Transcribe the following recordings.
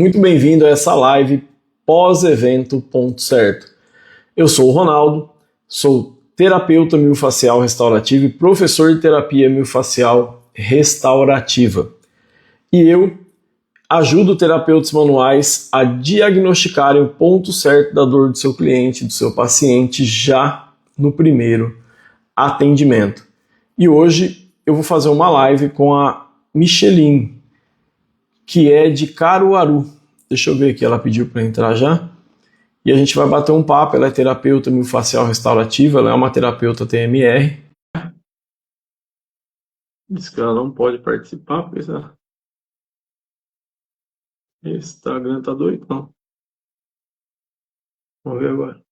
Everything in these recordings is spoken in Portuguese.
muito bem-vindo a essa live pós-evento Ponto Certo. Eu sou o Ronaldo, sou terapeuta miofascial restaurativo e professor de terapia miofascial restaurativa. E eu ajudo terapeutas manuais a diagnosticarem o ponto certo da dor do seu cliente, do seu paciente, já no primeiro atendimento. E hoje eu vou fazer uma live com a Micheline, que é de Caruaru. Deixa eu ver aqui, ela pediu para entrar já. E a gente vai bater um papo. Ela é terapeuta miofascial restaurativa, ela é uma terapeuta TMR. Diz que ela não pode participar, porque esse Instagram tá doido, não. Vamos ver agora.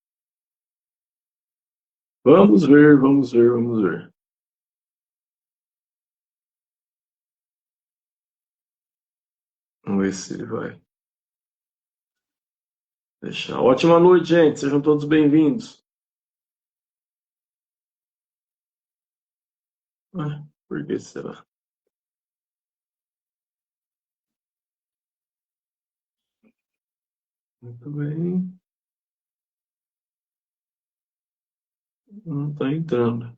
Vamos ver. Vamos ver se ele vai deixar. Ótima noite, gente. Sejam todos bem-vindos. Por que será? Muito bem. Não está entrando.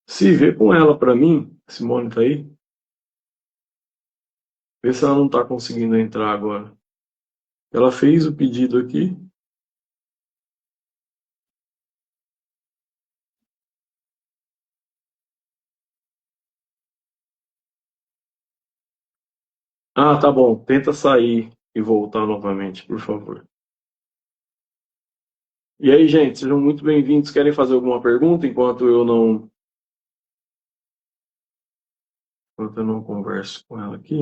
Se vê com ela para mim, Simone tá aí. Vê se ela não está conseguindo entrar agora. Ela fez o pedido aqui. Ah, tá bom. Tenta sair e voltar novamente, por favor. E aí, gente, sejam muito bem-vindos. Querem fazer alguma pergunta enquanto eu não converso com ela aqui?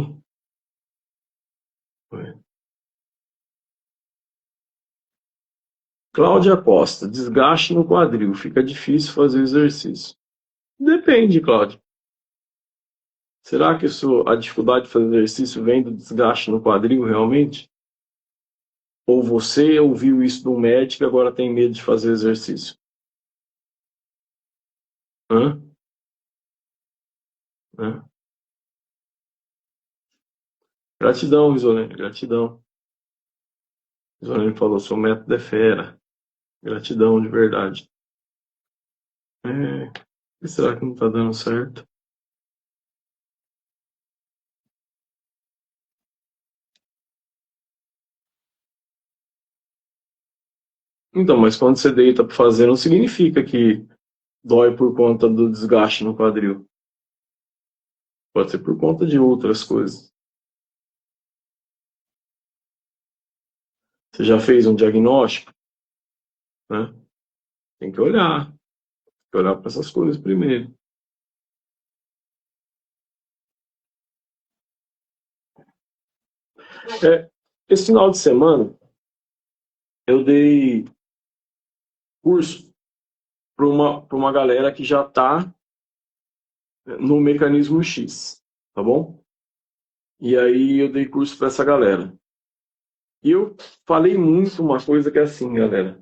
Cláudia Costa, desgaste no quadril, fica difícil fazer exercício. Depende, Cláudia. Será que a dificuldade de fazer exercício vem do desgaste no quadril realmente? Ou você ouviu isso de um médico e agora tem medo de fazer exercício? Hã? Gratidão, Isolene, gratidão. Isolene falou, seu método é fera. Gratidão de verdade. Por que será que não está dando certo? Então, mas quando você deita para fazer, não significa que dói por conta do desgaste no quadril. Pode ser por conta de outras coisas. Você já fez um diagnóstico? Né? Tem que olhar. Tem que olhar para essas coisas primeiro. Esse final de semana, eu dei curso para uma galera que já está no mecanismo X, tá bom? E aí eu dei curso para essa galera. E eu falei muito uma coisa que é assim, galera.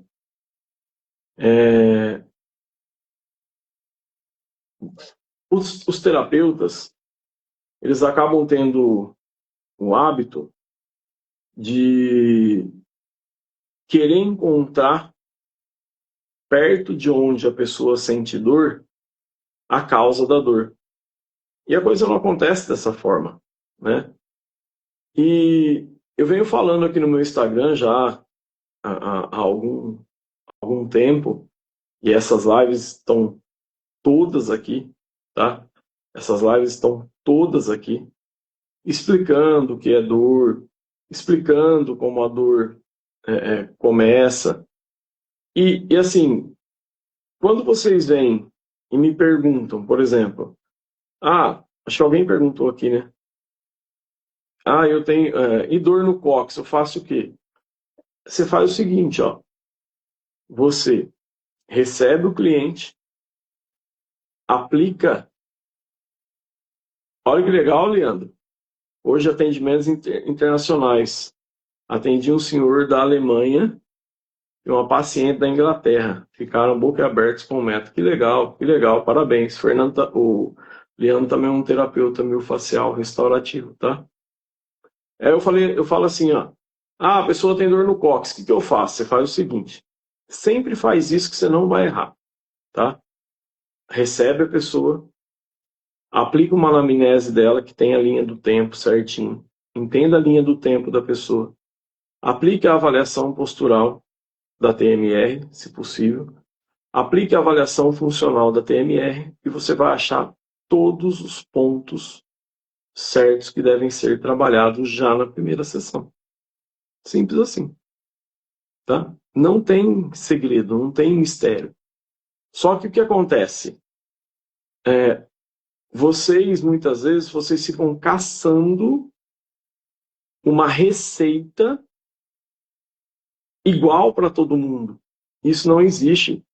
Os terapeutas, eles acabam tendo o hábito de querer encontrar perto de onde a pessoa sente dor a causa da dor. E a coisa não acontece dessa forma, né? E eu venho falando aqui no meu Instagram já há algum tempo, e essas lives estão todas aqui, tá? Essas lives estão todas aqui, explicando o que é dor, explicando como a dor começa. E assim, quando vocês vêm e me perguntam, por exemplo, acho que alguém perguntou aqui, né? Eu tenho e dor no cóccix, eu faço o quê? Você faz o seguinte, ó. Você recebe o cliente, aplica. Olha que legal, Leandro. Hoje atendimentos internacionais. Atendi um senhor da Alemanha e uma paciente da Inglaterra. Ficaram boquiabertos com o método. Que legal, parabéns. Leandro também é um terapeuta miofascial restaurativo, tá? Aí eu falo assim, ó. Ah, a pessoa tem dor no cóccix, o que eu faço? Você faz o seguinte, sempre faz isso que você não vai errar, tá? Recebe a pessoa, aplica uma anamnese dela, que tem a linha do tempo certinho, entenda a linha do tempo da pessoa, aplique a avaliação postural da TMR, se possível, aplique a avaliação funcional da TMR e você vai achar todos os pontos certos que devem ser trabalhados já na primeira sessão. Simples assim, tá? Não tem segredo, não tem mistério. Só que o que acontece? Vocês, muitas vezes, vocês ficam caçando uma receita igual para todo mundo. Isso não existe.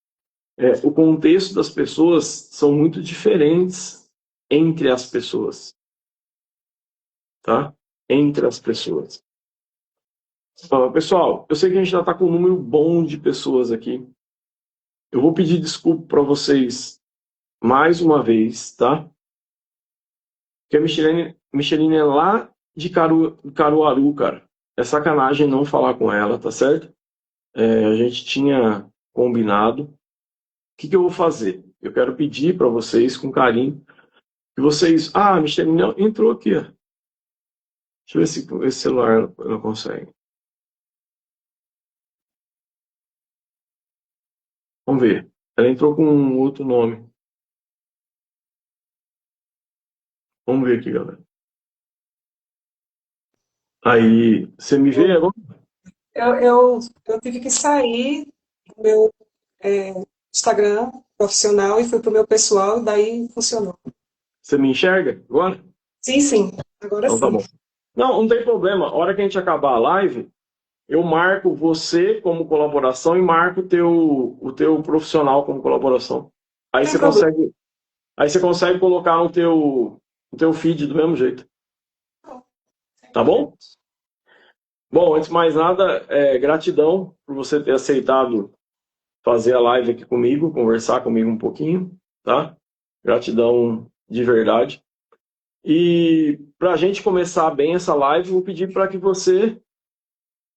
O contexto das pessoas são muito diferentes entre as pessoas, tá? Entre as pessoas. Pessoal, eu sei que a gente já está com um número bom de pessoas aqui. Eu vou pedir desculpa para vocês mais uma vez, tá? Porque a Micheline é lá de Caruaru, cara. É sacanagem não falar com ela, tá certo? A gente tinha combinado. O que eu vou fazer? Eu quero pedir para vocês, com carinho, que vocês... Ah, a Micheline entrou aqui, ó. Deixa eu ver se esse celular ela consegue. Vamos ver. Ela entrou com um outro nome. Vamos ver aqui, galera. Aí, você me vê agora? Eu tive que sair do meu Instagram profissional e fui para o meu pessoal, e daí funcionou. Você me enxerga agora? Sim, sim, agora Então tá sim. bom. Não, não tem problema. A hora que a gente acabar a live, eu marco você como colaboração e marco o teu profissional como colaboração. Aí Não tem você problema. consegue, aí você consegue colocar no teu feed do mesmo jeito. Sem Tá problema. bom? Bom, antes de mais nada, gratidão por você ter aceitado fazer a live aqui comigo, conversar comigo um pouquinho, tá? Gratidão de verdade. E para a gente começar bem essa live, vou pedir para que você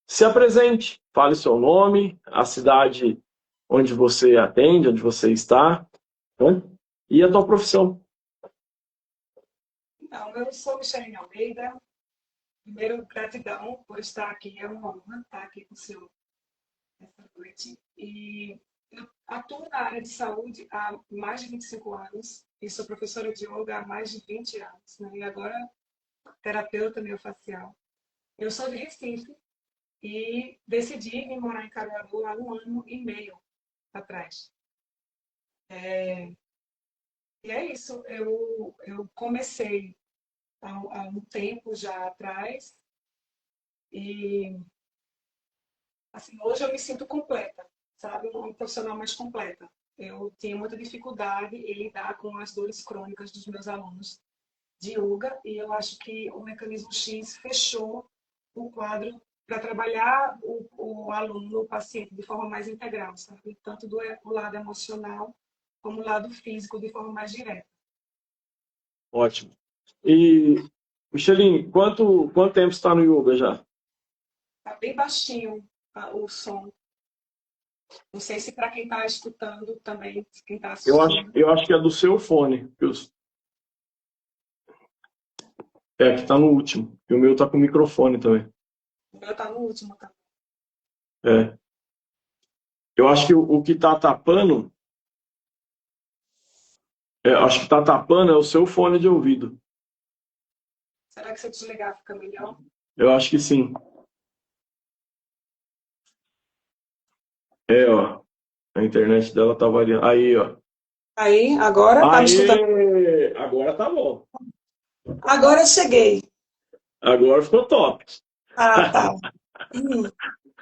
se apresente, fale seu nome, a cidade onde você atende, onde você está, né? E a tua profissão. Então, eu sou Micheline Almeida. Primeiro, gratidão por estar aqui. É uma honra estar aqui com o senhor essa noite. E eu atuo na área de saúde há mais de 25 anos e sou professora de yoga há mais de 20 anos, né? E agora terapeuta miofascial. Eu sou de Recife e decidi vir morar em Caruaru há 1 ano e meio atrás. E é isso, eu comecei há um tempo já atrás e assim, hoje eu me sinto completa, sabe? Uma profissional mais completa. Eu tinha muita dificuldade em lidar com as dores crônicas dos meus alunos de yoga e eu acho que o mecanismo X fechou o quadro para trabalhar o aluno, o paciente, de forma mais integral, sabe? Tanto do o lado emocional como o lado físico, de forma mais direta. Ótimo. E, Micheline, quanto tempo você está no yoga já? Tá bem baixinho o som. Não sei se para quem está escutando também, quem está Eu acho, assistindo. eu acho que é do seu fone. Que está no último. E o meu está com microfone também. O meu está no último, tá? É. Eu acho que o que está tapando, acho que está tapando é o seu fone de ouvido. Será que se eu desligar fica melhor? Eu acho que sim. Ó. A internet dela tá variando. Aí, ó. Aí, agora tá me escutando? Aê! Agora tá bom. Agora eu cheguei. Agora ficou top. Ah, tá.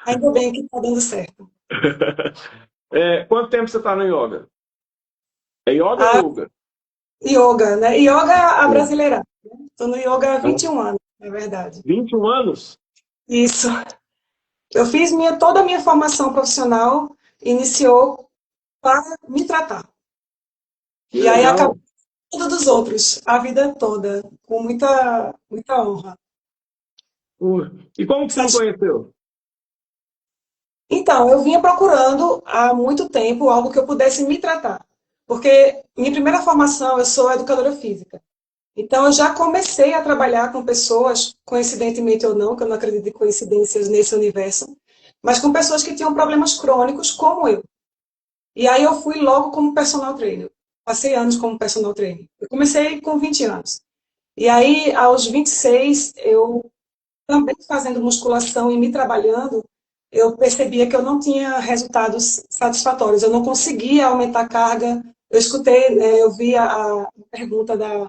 Ainda bem que tá dando certo. Quanto tempo você tá no yoga? É yoga ou Ah, yoga? yoga, né? Yoga a É. brasileira. Estou no yoga há Então, 21 anos, na verdade. 21 anos? Isso. Eu fiz toda a minha formação profissional, iniciou para me tratar. Que E aí acabou legal. Tudo dos outros, a vida toda, com muita, muita honra. E como que você me conheceu? Então, eu vinha procurando há muito tempo algo que eu pudesse me tratar. Porque minha primeira formação, eu sou educadora física. Então, eu já comecei a trabalhar com pessoas, coincidentemente ou não, que eu não acredito em coincidências nesse universo, mas com pessoas que tinham problemas crônicos, como eu. E aí eu fui logo como personal trainer. Passei anos como personal trainer. Eu comecei com 20 anos. E aí, aos 26, eu também fazendo musculação e me trabalhando, eu percebia que eu não tinha resultados satisfatórios. Eu não conseguia aumentar a carga. Eu escutei, né, eu vi a pergunta da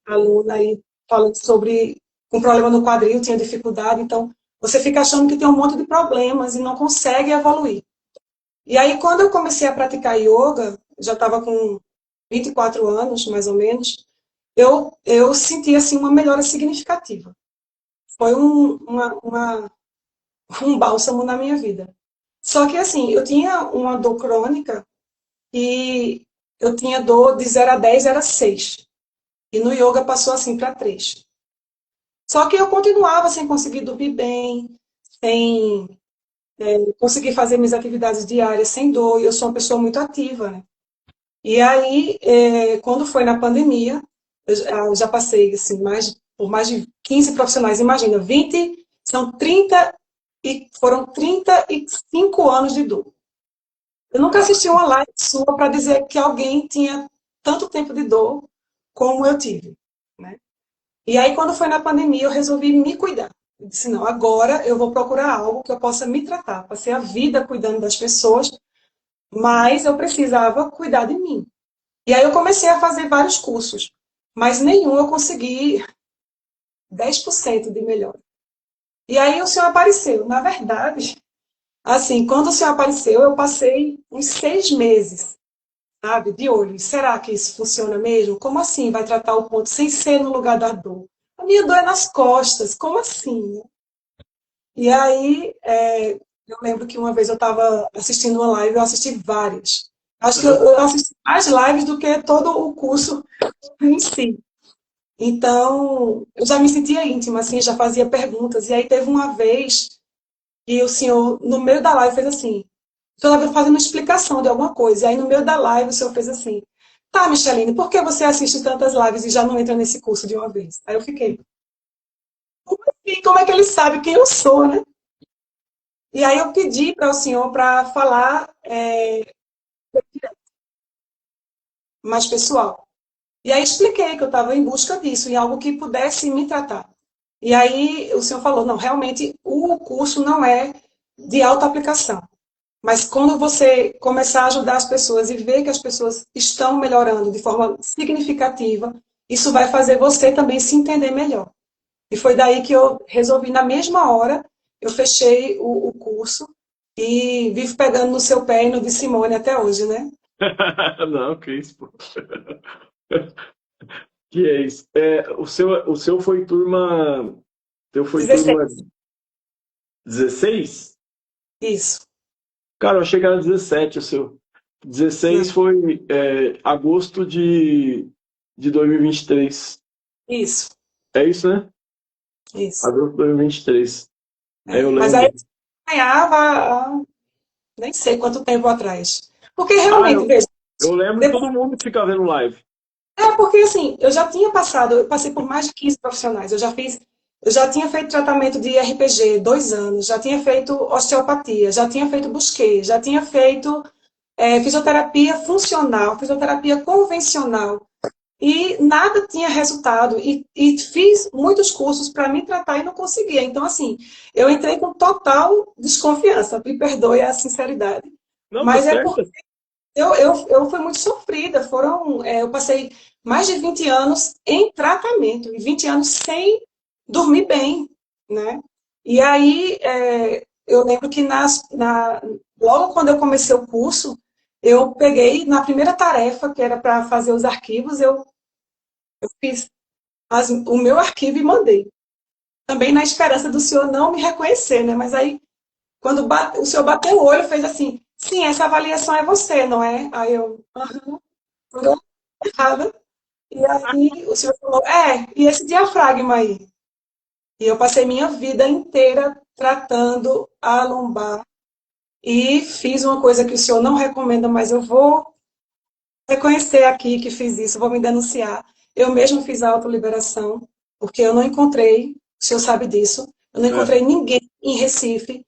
aluna aí falando sobre um problema no quadril, tinha dificuldade. Então, você fica achando que tem um monte de problemas e não consegue evoluir. E aí, quando eu comecei a praticar yoga, já estava com 24 anos, mais ou menos, eu senti assim, uma melhora significativa. Foi um bálsamo na minha vida. Só que assim, eu tinha uma dor crônica e eu tinha dor de 0 a 10 era 6. E no yoga passou assim para 3. Só que eu continuava sem conseguir dormir bem, sem conseguir fazer minhas atividades diárias sem dor. E eu sou uma pessoa muito ativa, né? E aí, quando foi na pandemia, eu já passei assim, por mais de 15 profissionais, imagina, 20, são 30 e foram 35 anos de dor. Eu nunca assisti uma live sua para dizer que alguém tinha tanto tempo de dor como eu tive, né? E aí, quando foi na pandemia, eu resolvi me cuidar. Eu disse, não, agora eu vou procurar algo que eu possa me tratar. Passei a vida cuidando das pessoas, mas eu precisava cuidar de mim. E aí eu comecei a fazer vários cursos, mas nenhum eu consegui 10% de melhor. E aí o senhor apareceu. Na verdade, assim, quando o senhor apareceu, eu passei uns 6 meses, sabe, de olho. Será que isso funciona mesmo? Como assim vai tratar o ponto sem ser no lugar da dor? A minha dor é nas costas, como assim? E aí, eu lembro que uma vez eu estava assistindo uma live, eu assisti várias. Acho que eu assisti mais lives do que todo o curso em si. Então, eu já me sentia íntima, assim, já fazia perguntas. E aí teve uma vez que o senhor, no meio da live, fez assim. O senhor estava fazendo uma explicação de alguma coisa. E aí, no meio da live, o senhor fez assim. Tá, Micheline, por que você assiste tantas lives e já não entra nesse curso de uma vez? Aí eu fiquei, e como é que ele sabe quem eu sou, né? E aí eu pedi para o senhor para falar mais pessoal. E aí expliquei que eu estava em busca disso, em algo que pudesse me tratar. E aí o senhor falou, não, realmente o curso não é de auto-aplicação. Mas quando você começar a ajudar as pessoas e ver que as pessoas estão melhorando de forma significativa, isso vai fazer você também se entender melhor. E foi daí que eu resolvi, na mesma hora, eu fechei o curso e vivo pegando no seu pé e no de Simone até hoje, né? Não, que isso, pô. Que é isso. O seu foi turma. Teu foi turma 16. 16? Isso. Cara, eu achei que era 17 o seu. 16 Não. foi agosto de 2023. Isso. É isso, né? Isso. Agosto de 2023. Eu Mas aí lembro. eu ganhava nem sei quanto tempo atrás. Porque Ah, realmente, veja, eu lembro, depois, todo mundo fica vendo live. porque assim, eu já tinha passado, eu passei por mais de 15 profissionais, eu já tinha feito tratamento de RPG 2 anos, já tinha feito osteopatia, já tinha feito busquê, já tinha feito fisioterapia funcional, fisioterapia convencional, e nada tinha resultado, e fiz muitos cursos para me tratar e não conseguia. Então, assim, eu entrei com total desconfiança, me perdoe a sinceridade, Não, tá mas é porque certo. eu fui muito sofrida. Eu passei mais de 20 anos em tratamento, e 20 anos sem dormir bem, né? E aí, eu lembro que logo quando eu comecei o curso, eu peguei na primeira tarefa, que era para fazer os arquivos, eu fiz o meu arquivo e mandei. Também na esperança do senhor não me reconhecer, né? Mas aí, quando o senhor bateu o olho, fez assim, sim, essa avaliação é você, não é? Aí eu, aham. errada. E aí o senhor falou, e esse diafragma aí? E eu passei minha vida inteira tratando a lombar e fiz uma coisa que o senhor não recomenda, mas eu vou reconhecer aqui que fiz isso, vou me denunciar. Eu mesmo fiz a autoliberação, porque eu não encontrei, o senhor sabe disso, eu não É. encontrei ninguém em Recife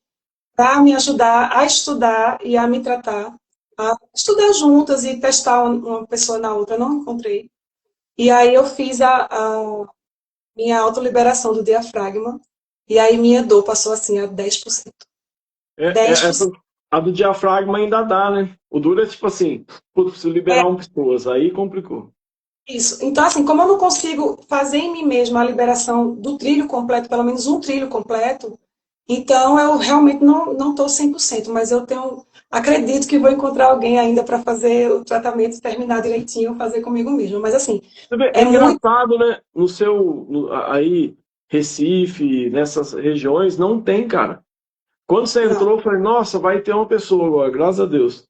para me ajudar a estudar e a me tratar, a estudar juntas e testar uma pessoa na outra, não encontrei. E aí eu fiz a minha autoliberação do diafragma, e aí minha dor passou assim a 10%. Essa, 10%. a do diafragma ainda dá, né? O duro é tipo assim, putz, preciso É liberar um pessoas, aí complicou. isso. Então, assim, como eu não consigo fazer em mim mesma a liberação do trilho completo, pelo menos um trilho completo, então eu realmente não estou 100%, mas eu tenho, acredito que vou encontrar alguém ainda para fazer o tratamento, terminar direitinho, fazer comigo mesma. Mas, assim, Você vê, é é muito. engraçado, né? No seu, aí, Recife, nessas regiões, não tem, cara. Quando você Não. entrou, eu falei, nossa, vai ter uma pessoa agora, graças a Deus.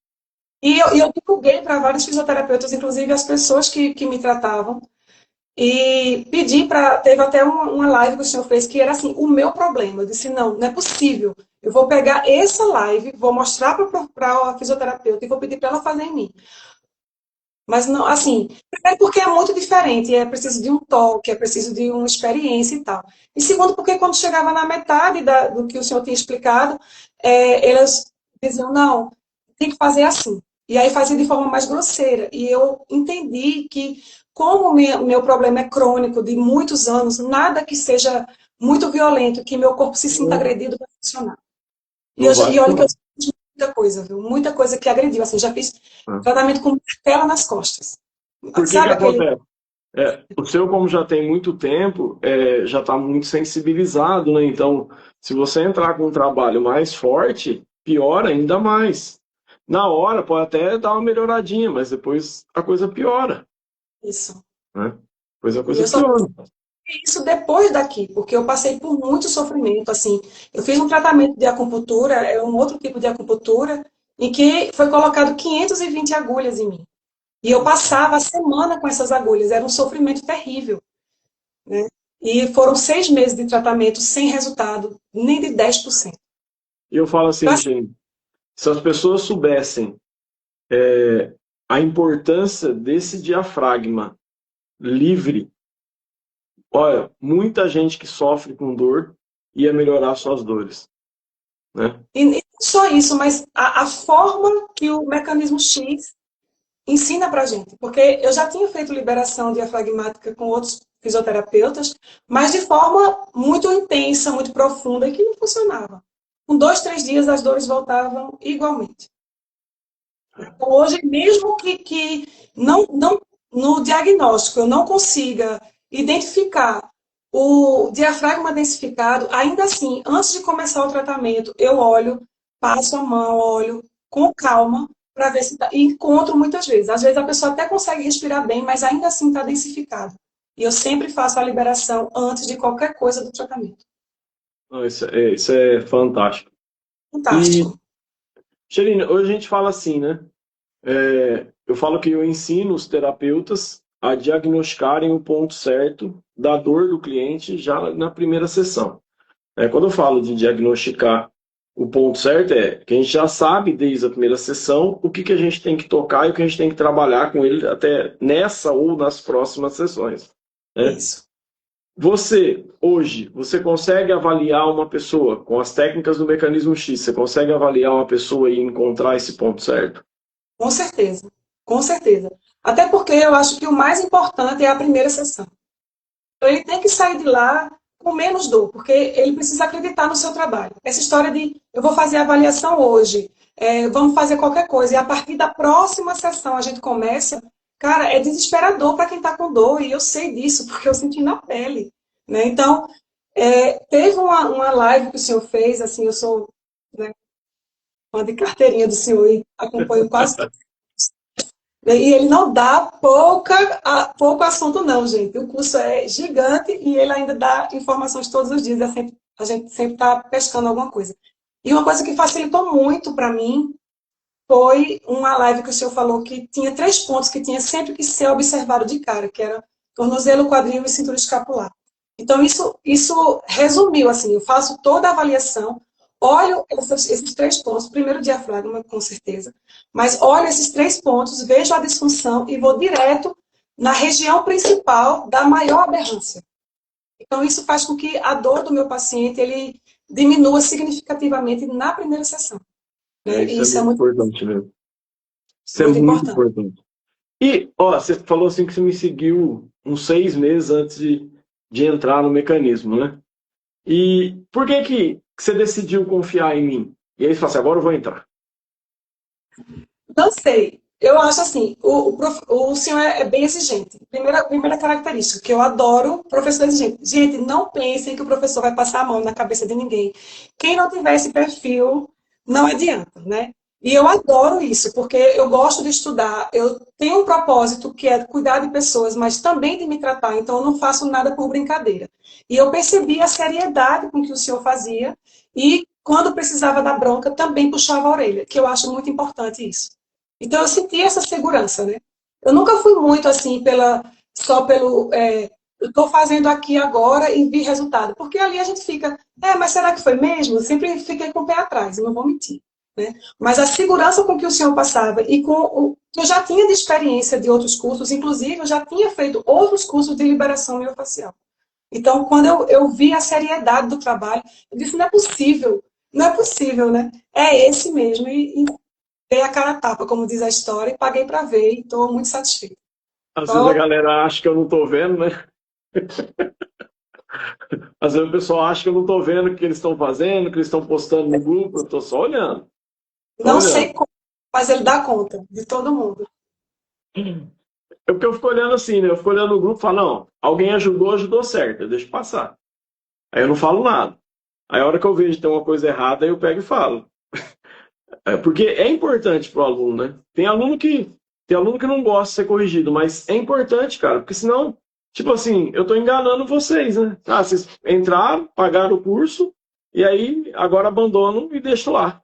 E eu divulguei para vários fisioterapeutas, inclusive as pessoas que me tratavam, e pedi para. Teve até uma live que o senhor fez que era assim: o meu problema. Eu disse: não, não é possível. Eu vou pegar essa live, vou mostrar para a fisioterapeuta e vou pedir para ela fazer em mim. Mas não, assim, primeiro porque é muito diferente, é preciso de um toque, é preciso de uma experiência e tal. E segundo, porque quando chegava na metade do que o senhor tinha explicado, elas diziam, não, tem que fazer assim. E aí fazia de forma mais grosseira. E eu entendi que, como o meu problema é crônico, de muitos anos, nada que seja muito violento, que meu corpo se sinta Não, agredido vai funcionar. não vai E olha que eu funcionar. fiz muita coisa, viu? Muita coisa que agrediu. Assim, já fiz Né? tratamento com martela nas costas. Por que que Sabe aquele. acontece? O seu, como já tem muito tempo, já está muito sensibilizado, né? Então, se você entrar com um trabalho mais forte, piora ainda mais. Na hora pode até dar uma melhoradinha, mas depois a coisa piora, Isso. né? Depois a E coisa eu só piora. fiz isso depois daqui, porque eu passei por muito sofrimento. Assim, eu fiz um tratamento de acupuntura, é um outro tipo de acupuntura, em que foi colocado 520 agulhas em mim. E eu passava a semana com essas agulhas, era um sofrimento terrível, né? E foram 6 meses de tratamento sem resultado, nem de 10%. E eu falo Então, assim, assim, gente, se as pessoas soubessem a importância desse diafragma livre, olha, muita gente que sofre com dor ia melhorar suas dores, né? e não só isso, mas a forma que o mecanismo X ensina pra gente, porque eu já tinha feito liberação diafragmática com outros fisioterapeutas, mas de forma muito intensa, muito profunda, e que não funcionava. Com 2, 3 dias as dores voltavam igualmente. Então, hoje, mesmo que não, no diagnóstico eu não consiga identificar o diafragma densificado, ainda assim, antes de começar o tratamento, eu olho, passo a mão, olho com calma para ver se está. E encontro muitas vezes. Às vezes a pessoa até consegue respirar bem, mas ainda assim está densificado. E eu sempre faço a liberação antes de qualquer coisa do tratamento. Não, isso é fantástico. E, Fantástico. Sherine, hoje a gente fala assim, né? Eu falo que eu ensino os terapeutas a diagnosticarem o ponto certo da dor do cliente já na primeira sessão. Quando eu falo de diagnosticar o ponto certo, é que a gente já sabe desde a primeira sessão o que, que a gente tem que tocar e o que a gente tem que trabalhar com ele até nessa ou nas próximas sessões, né? Isso. Você, hoje, você consegue avaliar uma pessoa com as técnicas do mecanismo X, você consegue avaliar uma pessoa e encontrar esse ponto certo? Com certeza. Com certeza. Até porque eu acho que o mais importante é a primeira sessão. Então, ele tem que sair de lá com menos dor, porque ele precisa acreditar no seu trabalho. Essa história de eu vou fazer a avaliação hoje, vamos fazer qualquer coisa, e a partir da próxima sessão a gente começa, cara, é desesperador para quem está com dor, e eu sei disso, porque eu senti na pele. Né? Então, teve uma live que o senhor fez, assim, eu sou, né, fã de carteirinha do senhor e acompanho quase tudo. E ele não dá pouco assunto, não, gente. O curso é gigante e ele ainda dá informações todos os dias. A gente sempre está pescando alguma coisa. E uma coisa que facilitou muito para mim foi uma live que o senhor falou que tinha 3 pontos que tinha sempre que ser observado de cara, que era tornozelo, quadril e cintura escapular. Então, isso resumiu, assim, eu faço toda a avaliação, olho esses 3 pontos, primeiro diafragma, com certeza, mas olho esses 3 pontos, vejo a disfunção e vou direto na região principal da maior aberrância. Então, isso faz com que a dor do meu paciente, ele diminua significativamente na primeira sessão. Né? Isso E é isso é muito muito, importante mesmo. Isso é muito muito importante. importante. E, ó, você falou assim que você me seguiu uns 6 meses antes de entrar no mecanismo, né? E por que você decidiu confiar em mim? E aí você falou assim, agora eu vou entrar. Não sei. Eu acho assim, o senhor é bem exigente. Primeira característica, que eu adoro professor exigente. Gente, não pensem que o professor vai passar a mão na cabeça de ninguém. Quem não tiver esse perfil, não adianta, né? E eu adoro isso, porque eu gosto de estudar. Eu tenho um propósito que é cuidar de pessoas, mas também de me tratar. Então, eu não faço nada por brincadeira. E eu percebi a seriedade com que o senhor fazia e, quando precisava da bronca, também puxava a orelha, que eu acho muito importante isso. Então eu senti essa segurança, né? Eu nunca fui muito assim só pelo eu estou fazendo aqui agora e vi resultado, porque ali a gente fica, mas será que foi mesmo? Eu sempre fiquei com o pé atrás, eu não vou mentir, né? Mas a segurança com que o senhor passava e com o que eu já tinha de experiência de outros cursos, inclusive eu já tinha feito outros cursos de liberação miofascial. Então, quando eu vi a seriedade do trabalho, eu disse, não é possível, né? É esse mesmo. E dei a cara a tapa, como diz a história, e paguei para ver e estou muito satisfeita. Às vezes a Então, galera acha que eu não tô vendo, né? Às vezes o pessoal acha que eu não tô vendo o que eles estão fazendo, o que eles estão postando no grupo, eu tô só olhando. Só não sei olhando. como, mas ele dá conta de todo mundo. É porque eu fico olhando assim, né? Eu fico olhando no grupo e falo, não, alguém ajudou, ajudou certo, eu deixo passar. Aí eu não falo nada. Aí a hora que eu vejo que tem uma coisa errada, eu pego e falo. Porque é importante pro aluno, né? Tem aluno que não gosta de ser corrigido, mas é importante, cara, porque senão, tipo assim, eu tô enganando vocês, né? Ah, vocês entraram, pagaram o curso, e aí agora abandonam e deixam lá.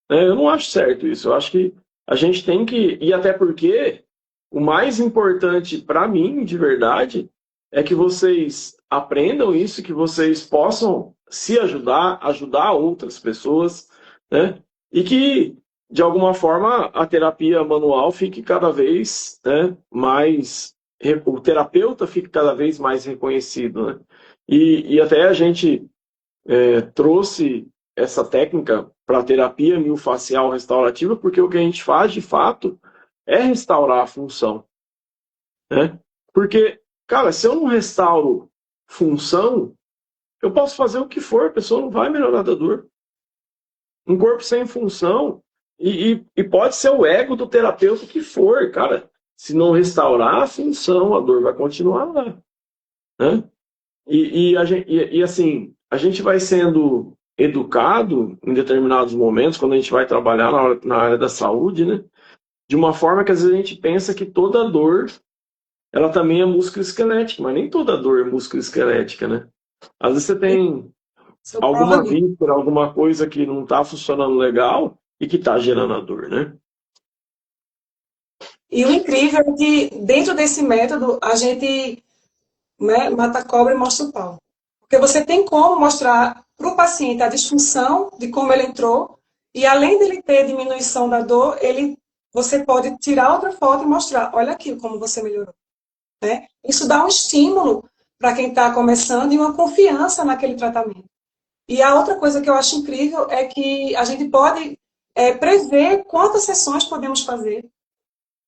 Né? Eu não acho certo isso. Eu acho que a gente tem que. E até porque o mais importante para mim, de verdade, é que vocês aprendam isso, que vocês possam se ajudar, ajudar outras pessoas, né? E que, de alguma forma, a terapia manual fique cada vez, né, mais. O terapeuta fique cada vez mais reconhecido, né? E até a gente trouxe essa técnica para a terapia miofascial restaurativa, porque o que a gente faz, de fato, é restaurar a função, né? Porque, cara, se eu não restauro função, eu posso fazer o que for, a pessoa não vai melhorar da dor. Um corpo sem função, e pode ser o ego do terapeuta que for, cara, se não restaurar a função, a dor vai continuar lá, né? Assim, a gente vai sendo educado em determinados momentos, quando a gente vai trabalhar na área da saúde, né? De uma forma que às vezes a gente pensa que toda dor, ela também é músculo-esquelética, mas nem toda dor é músculo-esquelética, né? Às vezes você tem Sou prova alguma disso. víscera, alguma coisa que não está funcionando legal e que está gerando a dor, né? E o incrível é que, dentro desse método, a gente, né, mata a cobra e mostra o pau. Porque você tem como mostrar para o paciente a disfunção de como ele entrou, e além dele ter diminuição da dor, você pode tirar outra foto e mostrar, olha aqui como você melhorou. Né? Isso dá um estímulo para quem está começando e uma confiança naquele tratamento. E a outra coisa que eu acho incrível é que a gente pode prever quantas sessões podemos fazer.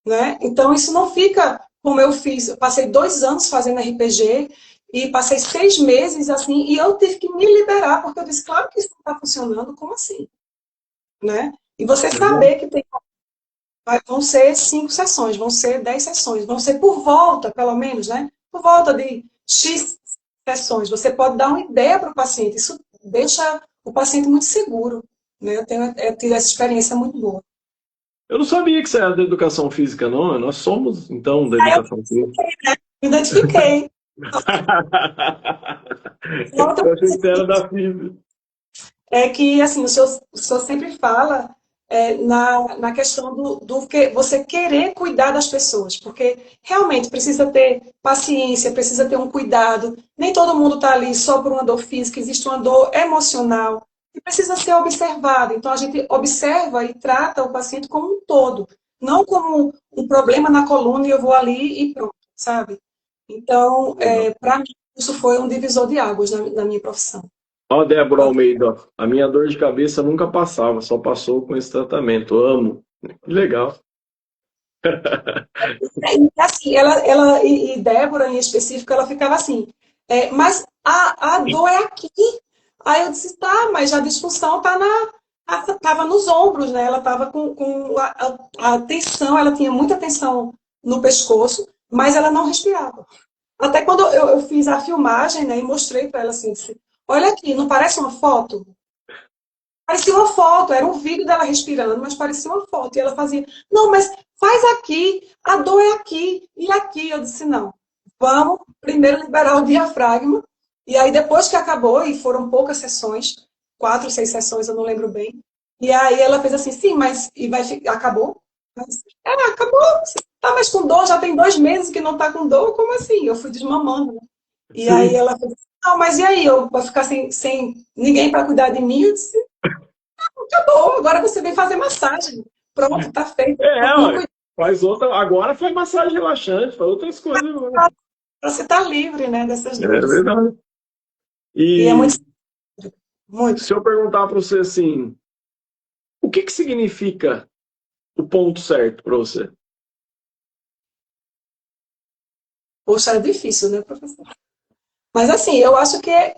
Né? Então, isso não fica como eu fiz. Eu passei 2 anos fazendo RPG e passei 6 meses assim, e eu tive que me liberar, porque eu disse, claro que isso não está funcionando, como assim? Né? E você saber que vão ser 5 sessões, vão ser 10 sessões, vão ser por volta, pelo menos, né? Por volta de X sessões. Você pode dar uma ideia para o paciente. Isso deixa o paciente muito seguro. Né? Eu tive essa experiência muito boa. Eu não sabia que você era da educação física, não. Nós somos, então, da Aí eu educação física. me identifiquei. Outra Eu achei que coisa você era da física. é que, assim, o senhor sempre fala na questão do que você querer cuidar das pessoas, porque realmente precisa ter paciência, precisa ter um cuidado. Nem todo mundo está ali só por uma dor física, existe uma dor emocional que precisa ser observada. Então a gente observa e trata o paciente como um todo, não como um problema na coluna e eu vou ali e pronto, sabe? Então, para mim, isso foi um divisor de águas na minha profissão. Ó, Débora Almeida, ó, a minha dor de cabeça nunca passava, só passou com esse tratamento. Amo. Que legal. E, assim, e Débora, em específico, ela ficava assim, mas a dor é aqui. Aí eu disse, tá, mas a disfunção tava nos ombros, né? Ela tava com a tensão, ela tinha muita tensão no pescoço, mas ela não respirava. Até quando eu fiz a filmagem, né, e mostrei para ela assim, disse, olha aqui, não parece uma foto? Parecia uma foto, era um vídeo dela respirando, mas parecia uma foto. E ela fazia, não, mas faz aqui, a dor é aqui e aqui. Eu disse, não, vamos primeiro liberar o diafragma. E aí, depois que acabou, e foram poucas sessões, 4, 6 sessões, eu não lembro bem. E aí ela fez assim, sim, mas e acabou? Mas, acabou. Você tá mais com dor, já tem 2 meses que não tá com dor, como assim? Eu fui desmamando, né? E aí Sim. ela fez assim, não, mas e aí? Eu vou ficar sem ninguém para cuidar de mim? Eu disse, acabou, agora você vem fazer massagem. Pronto, tá feito. Não Ué, cuidar, faz outra. Agora faz massagem relaxante, faz outras coisas agora. você tá livre, né, dessas É dores. verdade. E é E muito, muito. se eu perguntar para você assim, o que que significa o ponto certo para você? Poxa, é difícil, né, professor? Mas assim, eu acho que é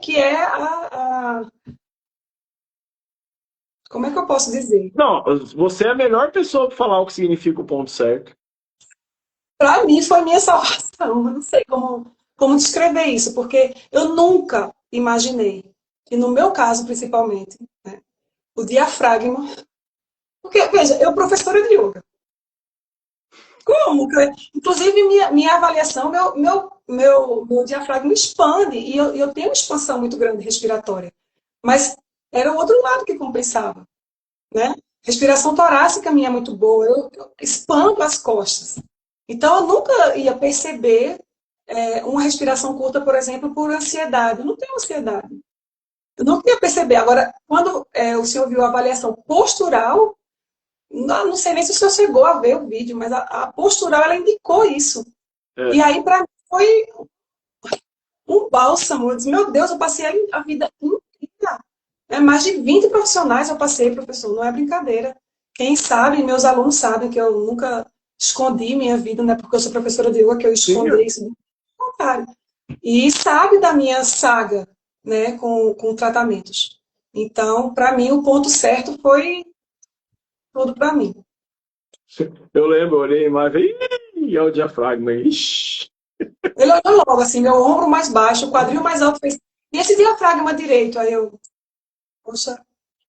como é que eu posso dizer? Não, você é a melhor pessoa para falar o que significa o ponto certo. Para mim foi minha salvação. Eu não sei como descrever isso, porque eu nunca imaginei que no meu caso, principalmente, né, o diafragma. Porque, veja, eu professora de yoga. Como? Inclusive, minha avaliação, meu diafragma expande e eu tenho uma expansão muito grande respiratória. Mas era o outro lado que compensava, né? Respiração torácica minha é muito boa, eu expando as costas. Então, eu nunca ia perceber uma respiração curta, por exemplo, por ansiedade. Eu não tenho ansiedade. Eu não ia perceber. Agora, quando o senhor viu a avaliação postural, não sei nem se o senhor chegou a ver o vídeo, mas a postural ela indicou isso. E É, aí, para mim, foi um bálsamo. Eu disse, meu Deus, eu passei a vida inteira. Mais de 20 profissionais eu passei, professor, não é brincadeira. Quem sabe, meus alunos sabem que eu nunca escondi minha vida, não é porque eu sou professora de yoga que eu sim, escondi isso, do contrário. E sabe da minha saga, né, com tratamentos. Então, para mim, o ponto certo foi tudo para mim. eu lembro, eu olhei a imagem, e é o diafragma. Ixi. Ele olhou logo, assim, meu ombro mais baixo, o quadril mais alto, fez, e esse diafragma direito? Aí eu, poxa,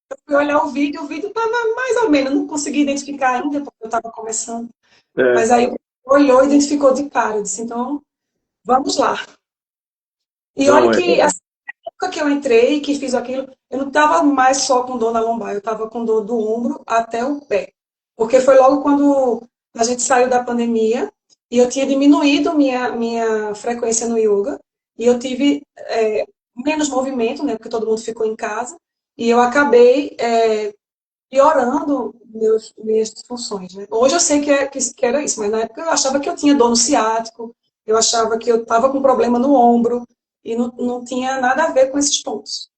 eu fui olhar o vídeo estava mais ou menos, não consegui identificar ainda, porque eu estava começando. Mas É, aí olhou e identificou de cara, eu disse, então, vamos lá. E olha não, é. que, assim, na época que eu entrei, que fiz aquilo, eu não estava mais só com dor na lombar, eu estava com dor do ombro até o pé. Porque foi logo quando a gente saiu da pandemia e eu tinha diminuído minha frequência no yoga e eu tive menos movimento, né, porque todo mundo ficou em casa, e eu acabei piorando minhas disfunções. Né? Hoje eu sei que era isso, mas na época eu achava que eu tinha dor no ciático, eu achava que eu estava com problema no ombro, e não tinha nada a ver com esses pontos.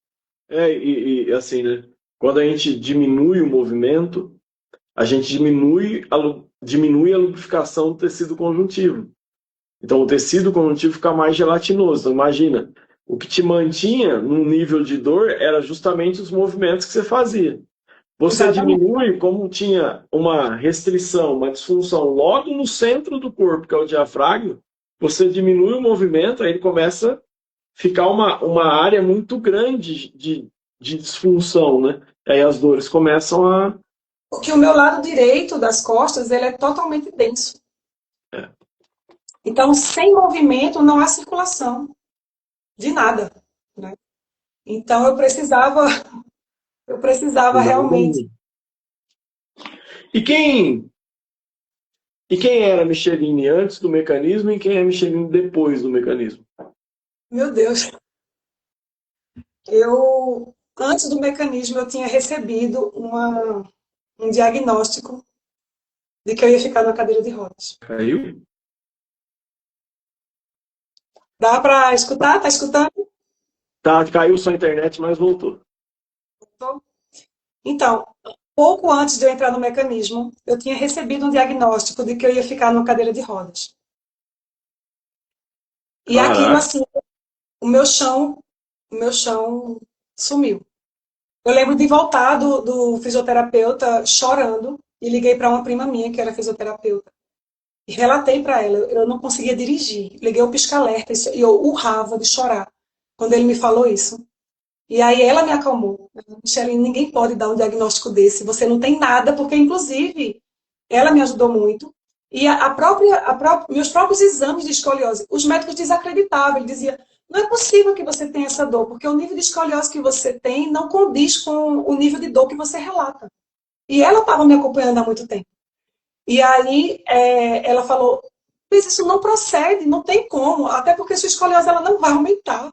Assim, né? Quando a gente diminui o movimento, a gente diminui a lubrificação do tecido conjuntivo. Então, o tecido conjuntivo fica mais gelatinoso. Então, imagina, o que te mantinha num nível de dor era justamente os movimentos que você fazia. Você Exatamente. diminui, como tinha uma restrição, uma disfunção logo no centro do corpo, que é o diafragma, você diminui o movimento, aí ele começa a ficar uma área muito grande de disfunção, né? Aí as dores começam a. Porque o meu lado direito das costas, ele é totalmente denso. É, Então, sem movimento, não há circulação de nada. Né? Então, eu precisava realmente exatamente. E quem era Micheline antes do mecanismo e quem é Micheline depois do mecanismo? Meu Deus. Eu, antes do mecanismo, eu tinha recebido um diagnóstico de que eu ia ficar na cadeira de rodas. Caiu? Dá para escutar? Tá escutando? Tá, caiu sua internet, mas voltou. Então, pouco antes de eu entrar no mecanismo, eu tinha recebido um diagnóstico de que eu ia ficar numa cadeira de rodas. E aquilo, Caraca. assim, o meu chão, o meu chão sumiu. Eu lembro de voltar do fisioterapeuta chorando e liguei para uma prima minha que era fisioterapeuta. E relatei para ela, eu não conseguia dirigir. Liguei o pisca-alerta e eu urrava de chorar quando ele me falou isso. E aí ela me acalmou. Michele, ninguém pode dar um diagnóstico desse. Você não tem nada, porque inclusive ela me ajudou muito. E meus próprios exames de escoliose, os médicos desacreditavam. Ele dizia, não é possível que você tenha essa dor, porque o nível de escoliose que você tem não condiz com o nível de dor que você relata. E ela estava me acompanhando há muito tempo. E aí ela falou, mas isso não procede, não tem como, até porque sua escoliose ela não vai aumentar.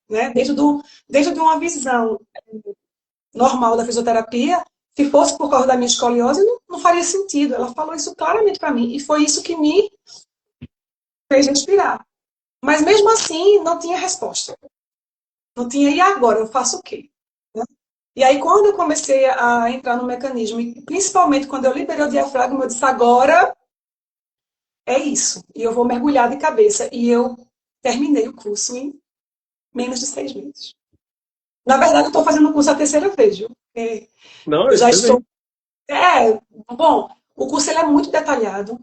Né? Dentro de uma visão normal da fisioterapia, se fosse por causa da minha escoliose, não faria sentido. Ela falou isso claramente para mim, e foi isso que me fez respirar. Mas mesmo assim, não tinha resposta. Não tinha, e agora? Eu faço o quê? Né? E aí, quando eu comecei a entrar no mecanismo, e principalmente quando eu liberei o diafragma, eu disse, agora é isso. E eu vou mergulhar de cabeça. E eu terminei o curso em menos de 6 meses. Na verdade, eu estou fazendo o curso a terceira vez, viu? Não, Eu já estou. excelente. Bom, o curso ele é muito detalhado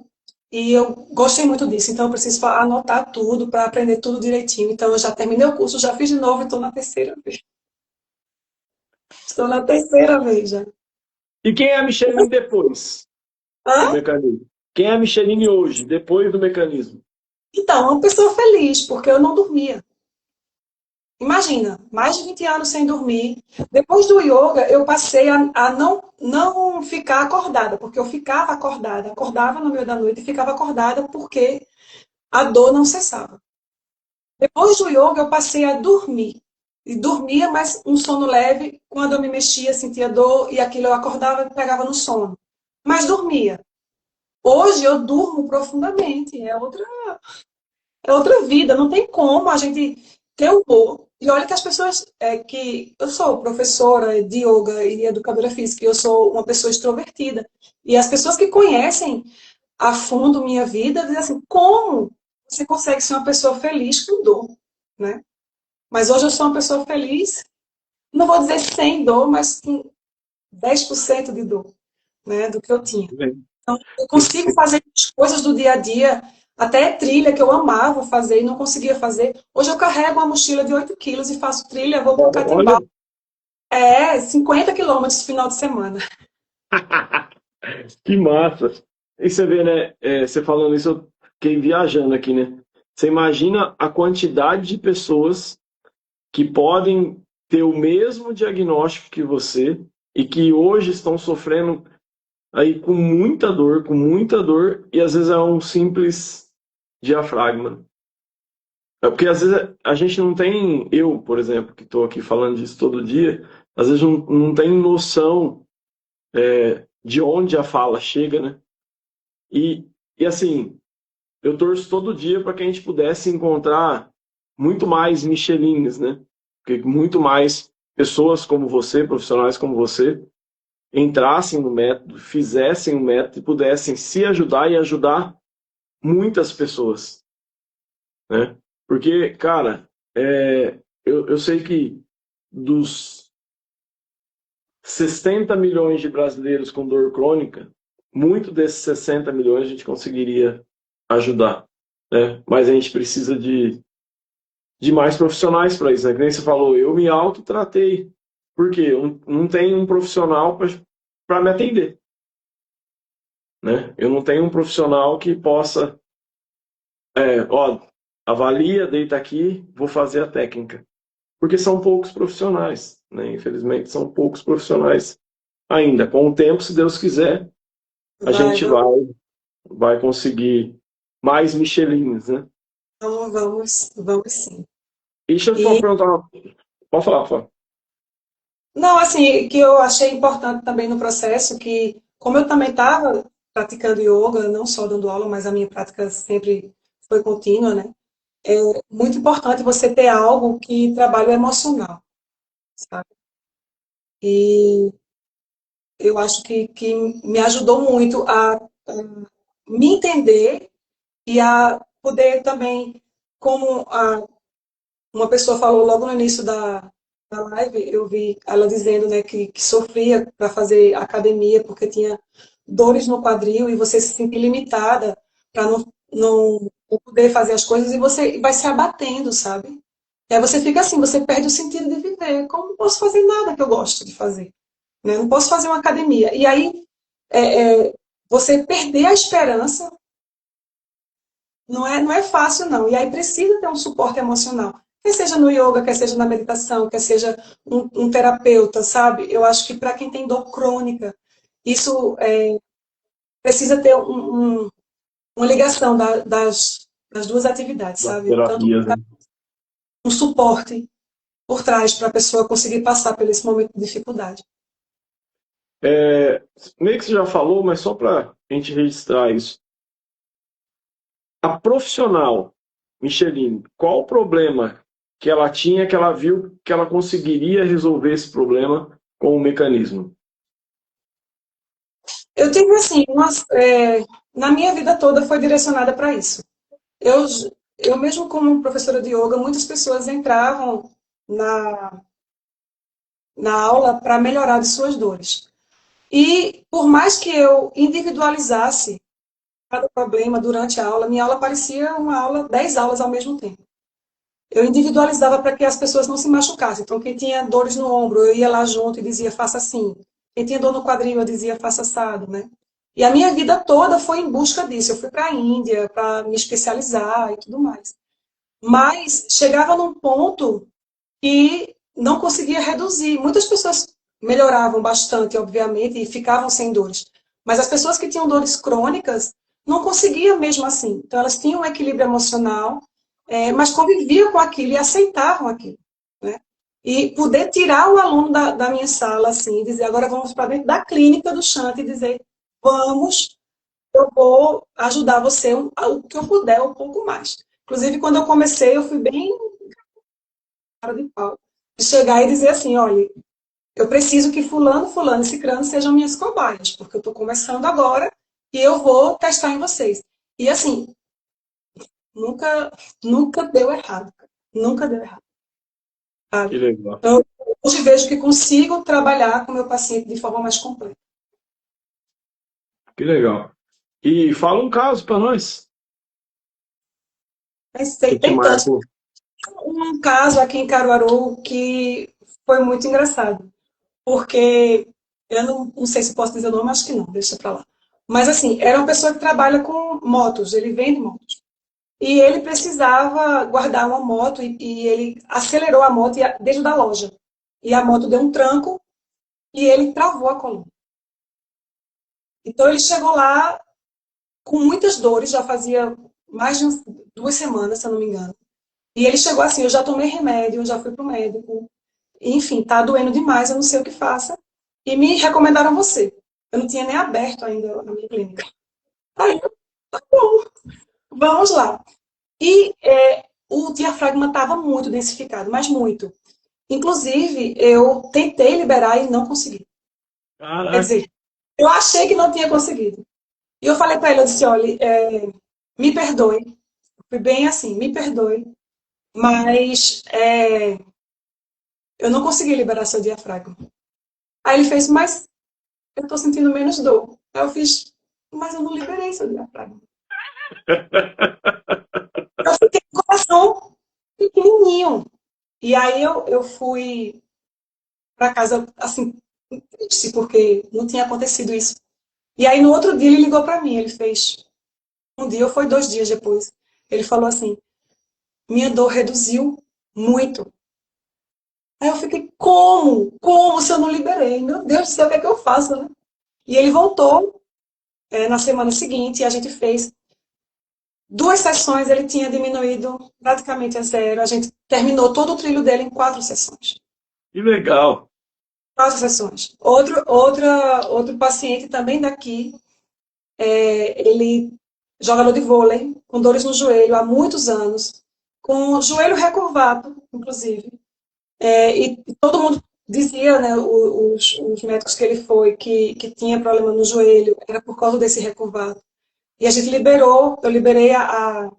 e eu gostei muito disso, então eu preciso anotar tudo para aprender tudo direitinho. Então eu já terminei o curso, já fiz de novo e estou na terceira vez. Estou na terceira vez já. E quem é a Micheline depois do Hã? mecanismo? Quem é a Micheline hoje, depois do mecanismo? Então, uma pessoa feliz, porque eu não dormia. Imagina, mais de 20 anos sem dormir. Depois do yoga, eu passei a não ficar acordada, porque eu ficava acordada. Acordava no meio da noite e ficava acordada porque a dor não cessava. Depois do yoga, eu passei a dormir. E dormia, mas um sono leve. Quando eu me mexia, sentia dor e aquilo eu acordava e pegava no sono. Mas dormia. Hoje eu durmo profundamente. É outra vida. Não tem como a gente ter humor. E olha que as pessoas que eu sou professora de yoga e educadora física, e eu sou uma pessoa extrovertida. E as pessoas que conhecem a fundo minha vida dizem assim, como você consegue ser uma pessoa feliz com dor, né? Mas hoje eu sou uma pessoa feliz, não vou dizer sem dor, mas com 10% de dor, né, do que eu tinha. Bem, Então, eu consigo fazer as coisas do dia a dia, até trilha que eu amava fazer e não conseguia fazer. Hoje eu carrego uma mochila de 8 quilos e faço trilha, vou para o olha, Catimbau. 50 quilômetros no final de semana. que massa. E você vê, né? Você falando isso, eu fiquei viajando aqui, né? Você imagina a quantidade de pessoas que podem ter o mesmo diagnóstico que você e que hoje estão sofrendo aí com muita dor, e às vezes é um simples diafragma. É porque às vezes a gente não tem, eu, por exemplo, que estou aqui falando disso todo dia, às vezes não tem noção de onde a fala chega, né? E, e assim, eu torço todo dia para que a gente pudesse encontrar muito mais Michelines, né? Porque muito mais pessoas como você, profissionais como você, entrassem no método, fizessem o método e pudessem se ajudar e ajudar muitas pessoas, né? Porque, cara, eu sei que dos 60 milhões de brasileiros com dor crônica, muito desses 60 milhões a gente conseguiria ajudar, né? Mas a gente precisa de mais profissionais para isso, né? Que nem você falou, eu me autotratei. Por quê? Eu não tenho um profissional para me atender, né? Eu não tenho um profissional que possa, ó, avalia, deita aqui, vou fazer a técnica. Porque são poucos profissionais, né? Infelizmente, são poucos profissionais ainda. Com o tempo, se Deus quiser, a Vai, gente vai conseguir mais Michelins, né? vamos sim. E deixa eu só E, perguntar, pode falar, por favor. não, assim, que eu achei importante também no processo, que como eu também estava praticando yoga, não só dando aula, mas a minha prática sempre foi contínua, né? É muito importante você ter algo que trabalhe o emocional, sabe? E eu acho que me ajudou muito a me entender e a poder também, como uma pessoa falou logo no início da live, eu vi ela dizendo, né, que sofria para fazer academia porque tinha dores no quadril e você se sentir limitada para não poder fazer as coisas e você vai se abatendo, sabe? E aí você fica assim, você perde o sentido de viver. Como não posso fazer nada que eu gosto de fazer? Né? Não posso fazer uma academia. E aí você perder a esperança não é fácil, não. E aí precisa ter um suporte emocional. Quer seja no yoga, quer seja na meditação, quer seja um terapeuta, sabe? Eu acho que para quem tem dor crônica, isso precisa ter uma ligação das duas atividades, Das sabe? Tanto terapias, né? um suporte por trás para a pessoa conseguir passar por esse momento de dificuldade. É, meio que você já falou, mas só para a gente registrar isso. A profissional, Micheline, qual o problema que ela tinha que ela viu que ela conseguiria resolver esse problema com o mecanismo? Eu tive assim, na minha vida toda foi direcionada para isso. Eu, eu mesmo como professora de yoga, muitas pessoas entravam na, na aula para melhorar de suas dores. E por mais que eu individualizasse cada problema durante a aula, minha aula parecia uma aula, 10 aulas ao mesmo tempo. Eu individualizava para que as pessoas não se machucassem. Então, quem tinha dores no ombro, eu ia lá junto e dizia, faça assim. Quem tinha dor no quadril, eu dizia, faça assado, né? E a minha vida toda foi em busca disso. Eu fui para a Índia para me especializar e tudo mais. Mas chegava num ponto que não conseguia reduzir. Muitas pessoas melhoravam bastante, obviamente, e ficavam sem dores. Mas as pessoas que tinham dores crônicas não conseguiam mesmo assim. Então, elas tinham um equilíbrio emocional, mas conviviam com aquilo e aceitavam aquilo. Né? E poder tirar o aluno da minha sala, assim, e dizer, agora vamos para dentro da clínica do Chante e dizer, vamos, eu vou ajudar você o que eu puder, um pouco mais. Inclusive, quando eu comecei, eu fui bem cara de pau. De chegar e dizer assim, olha, eu preciso que fulano, fulano e cicrano sejam minhas cobaias, porque eu estou começando agora e eu vou testar em vocês. E assim, nunca, nunca deu errado. Nunca deu errado. Que Sabe? legal. Então, hoje vejo que consigo trabalhar com o meu paciente de forma mais completa. Que legal. E fala um caso para nós Mas que te tem tantos. marcou. Um caso aqui em Caruaru que foi muito engraçado. Porque eu não sei se posso dizer o nome, acho que não, deixa pra lá. Mas assim, era uma pessoa que trabalha com motos, ele vende motos. E ele precisava guardar uma moto e ele acelerou a moto dentro da loja. E a moto deu um tranco e ele travou a coluna. Então ele chegou lá com muitas dores, já fazia mais de 2 semanas, se eu não me engano. E ele chegou assim, eu já tomei remédio, eu já fui pro médico, enfim, tá doendo demais, eu não sei o que faça. E me recomendaram você. Eu não tinha nem aberto ainda a minha clínica. Aí, tá bom, vamos lá. E o diafragma estava muito densificado, mas muito. Inclusive, eu tentei liberar e não consegui. Quer Caraca, dizer, eu achei que não tinha conseguido. E eu falei para ele, eu disse, olha, me perdoe. Fui bem assim, me perdoe, mas eu não consegui liberar seu diafragma. Aí ele fez, mas eu estou sentindo menos dor. Aí eu fiz, mas eu não liberei seu diafragma. Eu fiquei com o coração pequenininho. E aí eu fui para casa, assim, triste, porque não tinha acontecido isso. E aí no outro dia ele ligou para mim, ele fez, um dia ou foi 2 dias depois, ele falou assim, minha dor reduziu muito. Aí eu fiquei, como? Como se eu não liberei? Meu Deus do céu, o que é que eu faço, né? E ele voltou, na semana seguinte, a gente fez 2 sessões, ele tinha diminuído praticamente a zero. A gente terminou todo o trilho dele em 4 sessões. Que legal. 4 sessões. Outro paciente também daqui, ele jogador de vôlei, com dores no joelho há muitos anos, com o joelho recurvado, inclusive. E todo mundo dizia, né, os médicos que ele foi, que tinha problema no joelho, era por causa desse recurvado. E a gente eu liberei a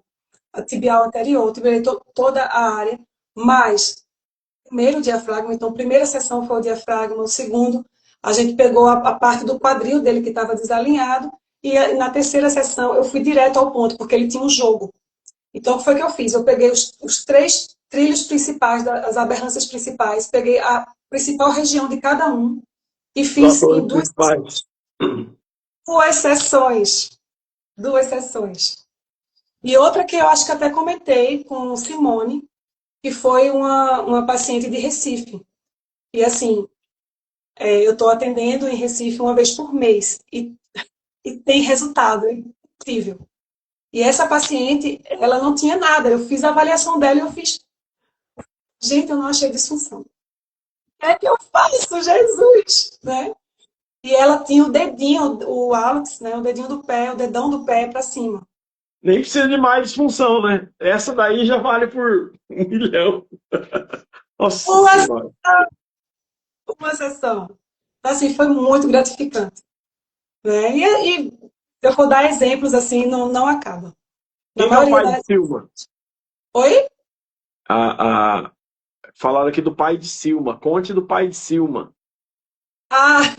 tibial anterior, liberei toda a área, mas primeiro o diafragma, então a primeira sessão foi o diafragma, o segundo a gente pegou a parte do quadril dele que estava desalinhado, e na terceira sessão eu fui direto ao ponto, porque ele tinha um jogo. Então, o que foi que eu fiz? Eu peguei os 3 trilhos principais, as aberrâncias principais, peguei a principal região de cada um e Os fiz em atores principais. duas sessões. 2 sessões. E outra que eu acho que até comentei com Simone, que foi uma paciente de Recife. E assim, eu estou atendendo em Recife uma vez por mês. E tem resultado, é incrível. E essa paciente, ela não tinha nada. Eu fiz a avaliação dela e eu fiz, gente, eu não achei disfunção. O que é que eu faço, Jesus? Né? E ela tinha o dedinho, o Alex, né, o dedinho do pé, o dedão do pé para cima. Nem precisa de mais disfunção, né? Essa daí já vale por 1 milhão. Nossa Uma, Senhora. uma sessão. Então, assim, foi muito gratificante. Né? E se eu for dar exemplos, assim, não acaba. Na Quem que é o maioria pai de das... Silma? Oi? A, a, falaram aqui do pai de Silma. Conte do pai de Silma. Ah,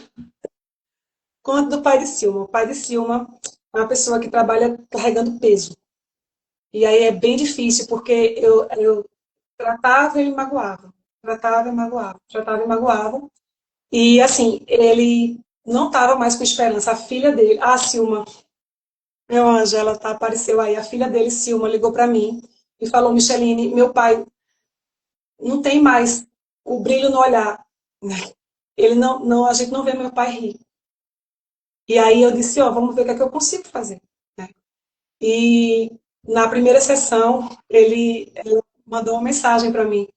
conto do pai de Silma. O pai de Silma é uma pessoa que trabalha carregando peso. E aí é bem difícil, porque eu tratava e ele magoava. Tratava e magoava. Tratava e magoava. E, assim, ele não estava mais com esperança. A filha dele, a Silma, meu anjo, ela apareceu aí. A filha dele, Silma, ligou para mim e falou: Micheline, meu pai não tem mais o brilho no olhar. Ele a gente não vê meu pai rir. E aí eu disse: ó, vamos ver o que é que eu consigo fazer. Né? E na primeira sessão, ele mandou uma mensagem para mim: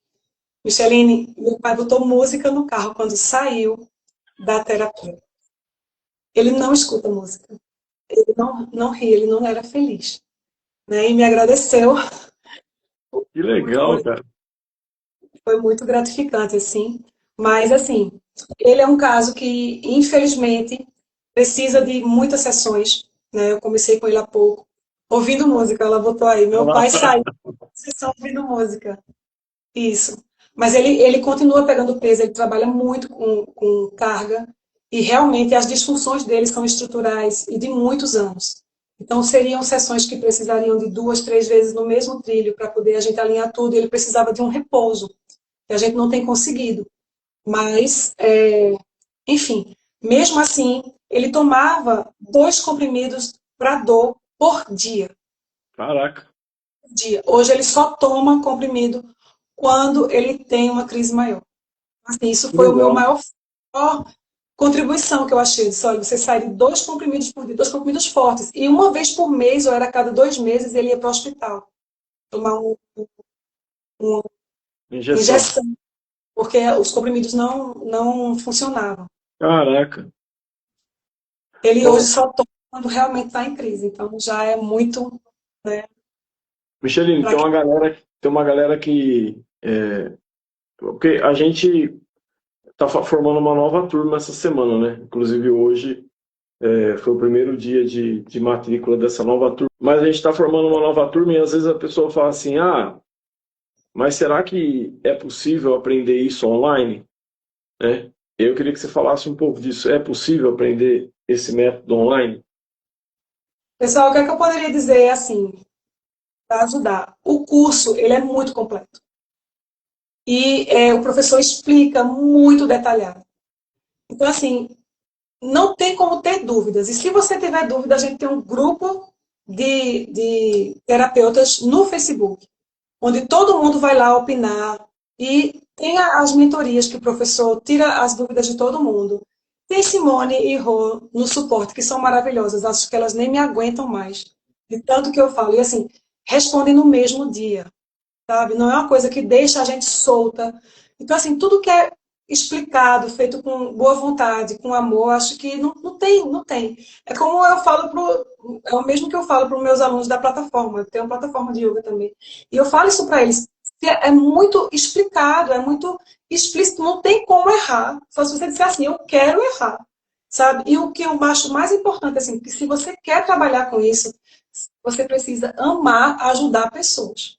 Micheline, meu pai botou música no carro quando saiu da terapia. Ele não escuta música. Ele não ri, ele não era feliz. Né? E me agradeceu. Que legal, Foi, cara. foi muito gratificante, assim. Mas, assim, ele é um caso que, infelizmente, precisa de muitas sessões. Né? Eu comecei com ele há pouco. Ouvindo música, ela botou aí. Meu pai saiu da sessão ouvindo música. Isso. Mas ele continua pegando peso, ele trabalha muito com carga. E realmente as disfunções dele são estruturais e de muitos anos. Então, seriam sessões que precisariam de 2, 3 vezes no mesmo trilho para poder a gente alinhar tudo. E ele precisava de um repouso, que a gente não tem conseguido. Mas, enfim, mesmo assim, ele tomava 2 comprimidos para dor por dia. Caraca. Dia. Hoje ele só toma comprimido quando ele tem uma crise maior. Assim, isso Que foi o meu legal. maior contribuição que eu achei. Eu disse, olha, você sai de 2 comprimidos por dia, 2 comprimidos fortes. E uma vez por mês, ou era a cada 2 meses, ele ia para o hospital tomar uma Injeção. injeção, porque os comprimidos não funcionavam. Caraca. Ele hoje Ô, só toma quando realmente está em crise. Então já é muito, né, Micheline, para quem... tem uma galera que. Porque a gente está formando uma nova turma essa semana, né? Inclusive hoje foi o primeiro dia de matrícula dessa nova turma. Mas a gente está formando uma nova turma e às vezes a pessoa fala assim: ah, mas será que é possível aprender isso online? Né? Eu queria que você falasse um pouco disso. É possível aprender esse método online? Pessoal, o que é que eu poderia dizer assim, para ajudar? O curso, ele é muito completo. E o professor explica muito detalhado. Então, assim, não tem como ter dúvidas. E se você tiver dúvida, a gente tem um grupo de terapeutas no Facebook, onde todo mundo vai lá opinar e tem as mentorias que o professor tira as dúvidas de todo mundo. Tem Simone e Rô no suporte, que são maravilhosas. Acho que elas nem me aguentam mais, de tanto que eu falo. E assim, respondem no mesmo dia, sabe? Não é uma coisa que deixa a gente solta. Então, assim, tudo que é explicado, feito com boa vontade, com amor, acho que não tem. É como eu falo é o mesmo que eu falo para os meus alunos da plataforma. Eu tenho uma plataforma de yoga também. E eu falo isso para eles. É muito explicado, é muito explícito, não tem como errar. Só se você disser assim, eu quero errar, sabe? E o que eu acho mais importante, assim, que se você quer trabalhar com isso, você precisa amar ajudar pessoas.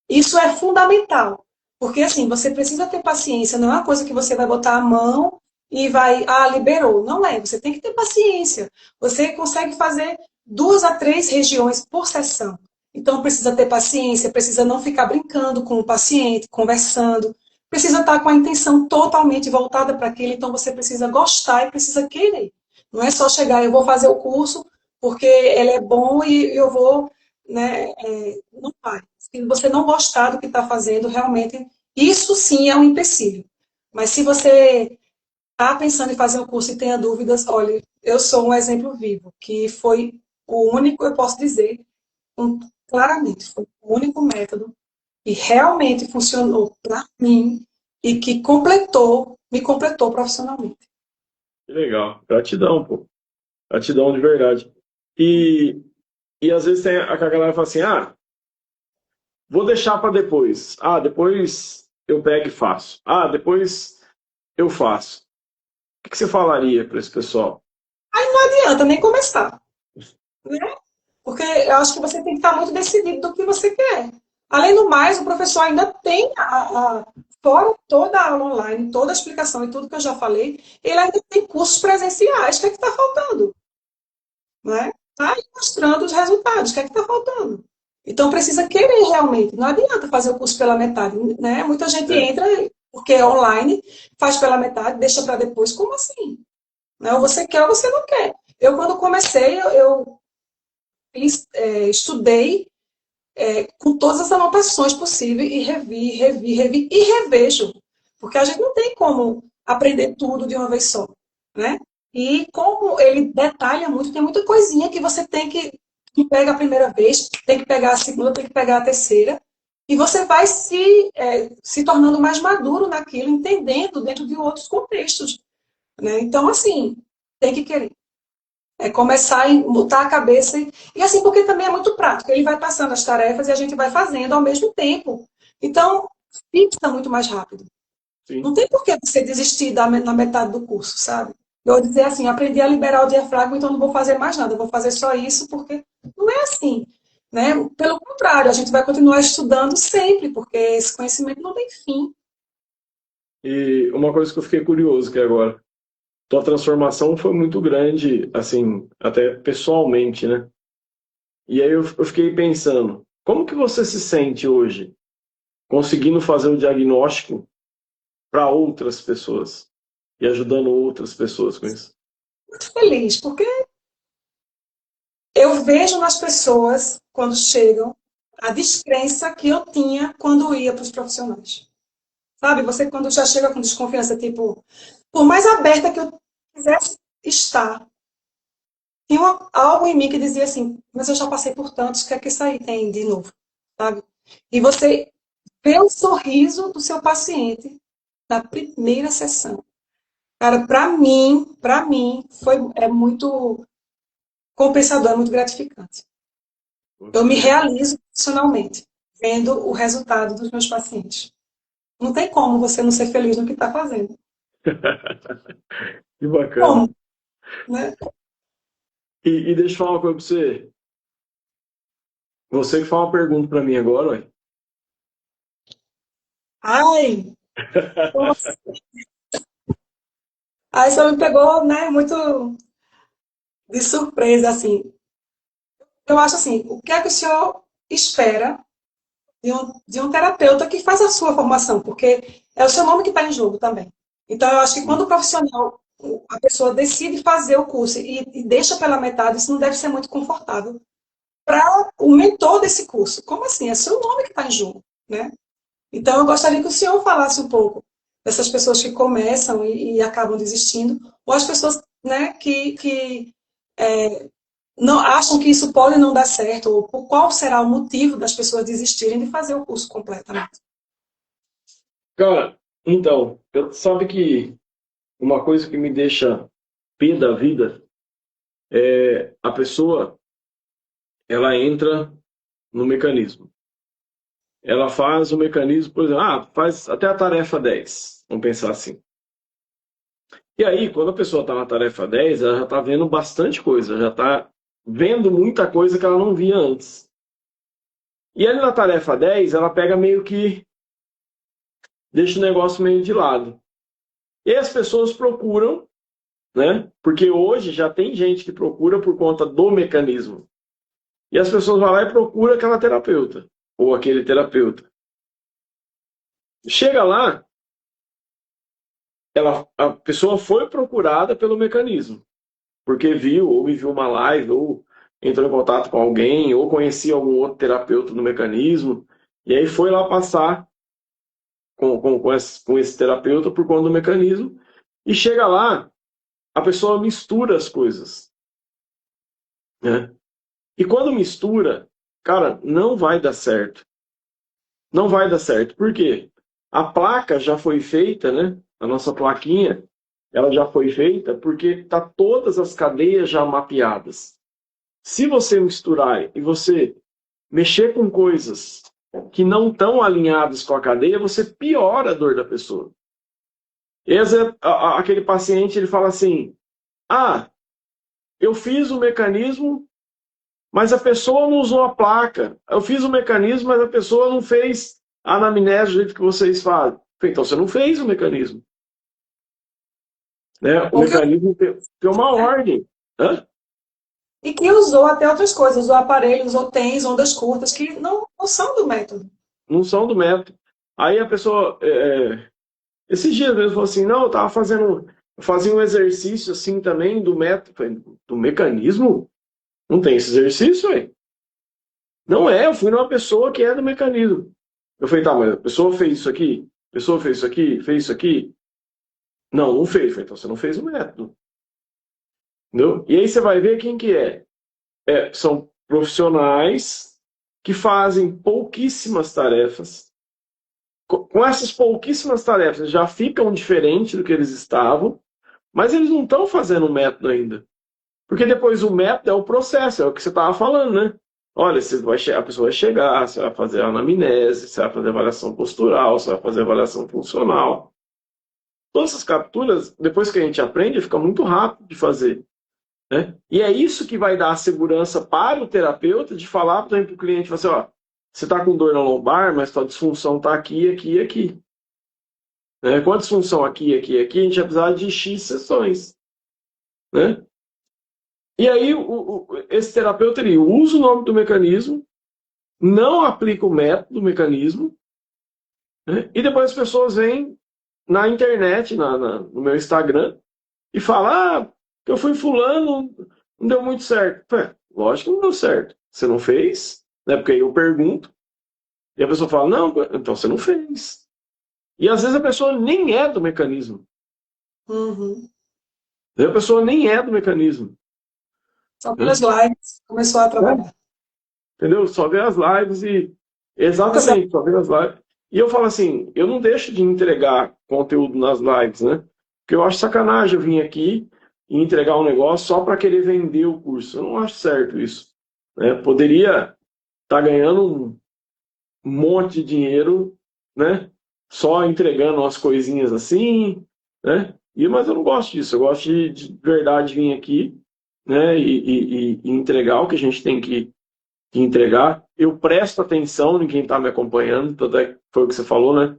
Isso é fundamental, porque assim, você precisa ter paciência, não é uma coisa que você vai botar a mão e vai, liberou. Não é, você tem que ter paciência. Você consegue fazer 2 a 3 regiões por sessão. Então precisa ter paciência, precisa não ficar brincando com o paciente, conversando, precisa estar com a intenção totalmente voltada para aquilo, então você precisa gostar e precisa querer. Não é só chegar, eu vou fazer o curso porque ele é bom e eu vou, né, não vai. Se você não gostar do que está fazendo, realmente, isso sim é um empecilho. Mas se você está pensando em fazer um curso e tenha dúvidas, olha, eu sou um exemplo vivo, que foi o único, eu posso dizer, claramente, foi o único método que realmente funcionou para mim e que me completou profissionalmente. Que legal. Gratidão, pô. Gratidão de verdade. E, e às vezes tem a galera fala assim, vou deixar para depois. Depois eu pego e faço. Depois eu faço. O que você falaria para esse pessoal? Aí não adianta nem começar, né? Porque eu acho que você tem que estar muito decidido do que você quer. Além do mais, o professor ainda tem, fora toda a aula online, toda a explicação e tudo que eu já falei, ele ainda tem cursos presenciais. O que é que está faltando? Né? Está aí mostrando os resultados. O que é que está faltando? Então, precisa querer realmente. Não adianta fazer o curso pela metade. Né? Muita gente É, entra, porque é online, faz pela metade, deixa para depois. Como assim? Né? Ou você quer ou você não quer. Eu, quando comecei, eu estudei com todas as anotações possíveis e revi, revi, revi e revejo. Porque a gente não tem como aprender tudo de uma vez só, né? E como ele detalha muito, tem muita coisinha que você tem que pega a primeira vez, tem que pegar a segunda, tem que pegar a terceira, e você vai se tornando mais maduro naquilo, entendendo dentro de outros contextos, né? Então, assim, tem que querer. É começar a botar a cabeça. E assim, porque também é muito prático. Ele vai passando as tarefas e a gente vai fazendo ao mesmo tempo. Então, fixa muito mais rápido. Não sim. tem por que você desistir na metade do curso, sabe? Eu dizer assim, aprendi a liberar o diafragma, então não vou fazer mais nada, eu vou fazer só isso, porque não é assim. Né? Pelo contrário, a gente vai continuar estudando sempre, porque esse conhecimento não tem fim. E uma coisa que eu fiquei curioso que agora, tua transformação foi muito grande, assim, até pessoalmente, né? E aí eu fiquei pensando, como que você se sente hoje, conseguindo fazer o diagnóstico para outras pessoas e ajudando outras pessoas com isso? Muito feliz, porque eu vejo nas pessoas, quando chegam, a descrença que eu tinha quando ia para os profissionais. Sabe? Você, quando já chega com desconfiança, tipo, por mais aberta que eu quisesse estar, tinha algo em mim que dizia assim, mas eu já passei por tantos, o que é que isso aí tem de novo? Sabe? E você vê o sorriso do seu paciente na primeira sessão. Cara, para mim, é muito compensador, é muito gratificante. Eu Poxa, me que legal. realizo profissionalmente, vendo o resultado dos meus pacientes. Não tem como você não ser feliz no que está fazendo. Que bacana. Como? Né? E deixa eu falar uma coisa para você. Você que fala uma pergunta para mim agora, ué. Ai, nossa. Aí só me pegou, né, muito de surpresa, assim. Eu acho assim, o que é que o senhor espera de um terapeuta que faz a sua formação? Porque é o seu nome que está em jogo também. Então, eu acho que quando o profissional, a pessoa decide fazer o curso e deixa pela metade, isso não deve ser muito confortável para o mentor desse curso. Como assim? É seu nome que está em jogo, né? Então, eu gostaria que o senhor falasse um pouco. dessas pessoas que começam e acabam desistindo, ou as pessoas, né, que não acham que isso pode não dar certo, ou qual será o motivo das pessoas desistirem de fazer o curso completamente? Cara, então, sabe que uma coisa que me deixa pé da vida é a pessoa, ela entra no mecanismo. Ela faz o mecanismo, por exemplo, faz até a tarefa 10, vamos pensar assim. E aí, quando a pessoa está na tarefa 10, ela já está vendo bastante coisa, já está vendo muita coisa que ela não via antes. E ali na tarefa 10, ela pega meio que, deixa o negócio meio de lado. E as pessoas procuram, né? Porque hoje já tem gente que procura por conta do mecanismo. E as pessoas vão lá e procuram aquela terapeuta, ou aquele terapeuta. Chega lá, a pessoa foi procurada pelo mecanismo, porque viu, ou viu uma live, ou entrou em contato com alguém, ou conhecia algum outro terapeuta no mecanismo, e aí foi lá passar com esse terapeuta por conta do mecanismo, e chega lá, a pessoa mistura as coisas, né? E quando mistura, cara, não vai dar certo. Não vai dar certo. Por quê? A placa já foi feita, né? A nossa plaquinha, ela já foi feita porque tá todas as cadeias já mapeadas. Se você misturar e você mexer com coisas que não estão alinhadas com a cadeia, você piora a dor da pessoa. Aquele paciente, ele fala assim: ah, eu fiz o mecanismo, mas a pessoa não usou a placa. Eu fiz o mecanismo, mas a pessoa não fez a anamnese do jeito que vocês fazem. Então você não fez o mecanismo. Né? O Ou que, mecanismo tem uma ordem. Hã? e que usou até outras coisas, usou aparelhos, ou TENS, ondas curtas, que não são do método. Não são do método. Aí a pessoa, esses dias mesmo, falou assim: não, eu fazia um exercício assim também do método. Falei, do mecanismo? Não tem esse exercício aí. Não é, eu fui numa pessoa que é do mecanismo. Eu falei, tá, mas a pessoa fez isso aqui? A pessoa fez isso aqui? Fez isso aqui? Não, não fez. Eu falei, então você não fez o método. Entendeu? E aí você vai ver quem que é. São profissionais que fazem pouquíssimas tarefas. Com essas pouquíssimas tarefas já ficam diferentes do que eles estavam, mas eles não estão fazendo o método ainda. Porque depois o método é o processo, é o que você estava falando, né? Olha, a pessoa vai chegar, você vai fazer a anamnese, você vai fazer avaliação postural, você vai fazer avaliação funcional. Todas essas capturas, depois que a gente aprende, fica muito rápido de fazer. Né? E é isso que vai dar a segurança para o terapeuta de falar para o cliente, assim, ó, você está com dor na lombar, mas sua disfunção está aqui, aqui e aqui. Né? Com a disfunção aqui, aqui e aqui, a gente vai precisar de X sessões. Né? E aí, esse terapeuta ele usa o nome do mecanismo, não aplica o método do mecanismo, né? E depois as pessoas vêm na internet, no meu Instagram, e falam: eu fui fulano, não deu muito certo. Lógico que não deu certo. Você não fez? Né? Porque aí eu pergunto, e a pessoa fala: não, então você não fez. E às vezes a pessoa nem é do mecanismo. Uhum. A pessoa nem é do mecanismo. Só Né? pelas lives começou a trabalhar. Entendeu? Só vê as lives e. Começou Exatamente, só vê as lives. E eu falo assim: eu não deixo de entregar conteúdo nas lives, né? Porque eu acho sacanagem eu vir aqui e entregar um negócio só para querer vender o curso. Eu não acho certo isso. Né? Poderia estar ganhando um monte de dinheiro, né? Só entregando umas coisinhas assim, né? Mas eu não gosto disso. Eu gosto de verdade vir aqui, né? E entregar o que a gente tem que entregar. Eu presto atenção em quem está me acompanhando, tanto é que foi o que você falou, né?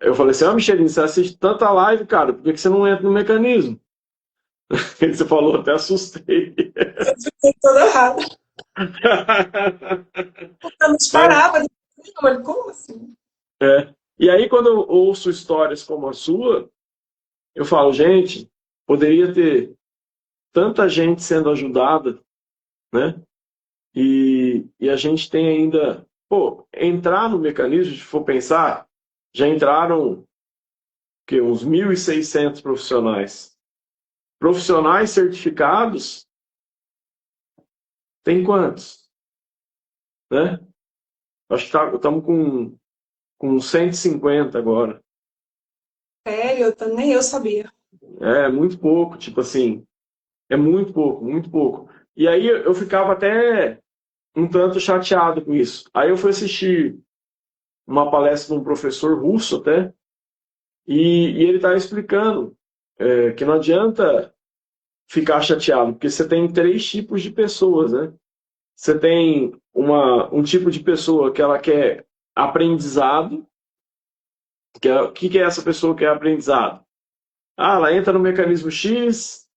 Eu falei assim: Michelinho, você assiste tanta live, cara, por que você não entra no mecanismo? Você falou, até assustei. toda errada. Eu não Mas, esperava. Mas como assim? e aí, quando eu ouço histórias como a sua, eu falo, gente, poderia ter tanta gente sendo ajudada, né? E a gente tem ainda, pô, entrar no mecanismo, se for pensar, já entraram que uns 1.600 profissionais. Profissionais certificados, tem quantos? Né? Acho que estamos com 150 agora. Sério, nem eu sabia. É muito pouco, tipo assim, é muito pouco, muito pouco. E aí eu ficava até um tanto chateado com isso. Aí eu fui assistir uma palestra de um professor russo até, e ele estava explicando que não adianta ficar chateado, porque você tem três tipos de pessoas, né? Você tem um tipo de pessoa que ela quer aprendizado, o que é essa pessoa que quer aprendizado? Ah, ela entra no mecanismo X,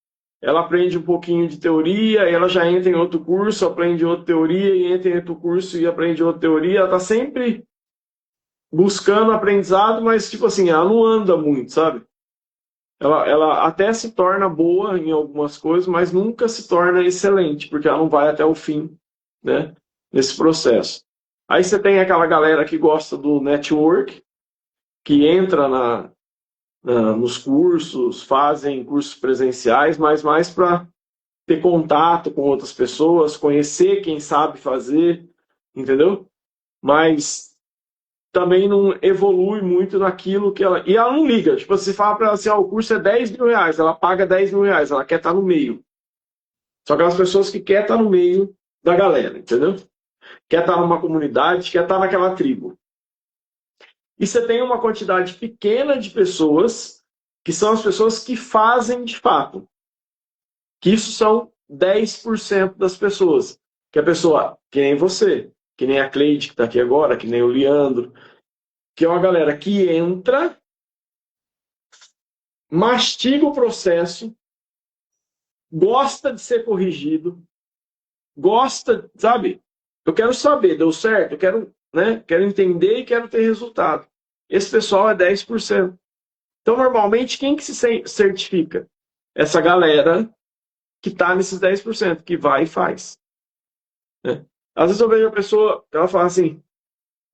ela aprende um pouquinho de teoria, aí ela já entra em outro curso, aprende outra teoria, e entra em outro curso e aprende outra teoria. Ela está sempre buscando aprendizado, mas, tipo assim, ela não anda muito, sabe? Ela até se torna boa em algumas coisas, mas nunca se torna excelente, porque ela não vai até o fim, né? Nesse processo. Aí você tem aquela galera que gosta do network, que entra nos cursos, fazem cursos presenciais, mas mais para ter contato com outras pessoas, conhecer quem sabe fazer, entendeu? Mas também não evolui muito naquilo que ela. E ela não liga. Tipo, se fala para ela assim: ó, o curso é R$ 10.000, ela paga R$ 10.000, ela quer estar no meio. São aquelas pessoas que querem estar no meio da galera, entendeu? Quer estar numa comunidade, quer estar naquela tribo. E você tem uma quantidade pequena de pessoas que são as pessoas que fazem de fato. Que isso são 10% das pessoas. Que a pessoa, que nem você, que nem a Cleide que está aqui agora, que nem o Leandro, que é uma galera que entra, mastiga o processo, gosta de ser corrigido, gosta, sabe? Eu quero saber, deu certo? Eu quero, né? Quero entender e quero ter resultado. Esse pessoal é 10%. Então, normalmente, quem que se certifica? Essa galera que está nesses 10%, que vai e faz. Né? Às vezes eu vejo a pessoa, ela fala assim,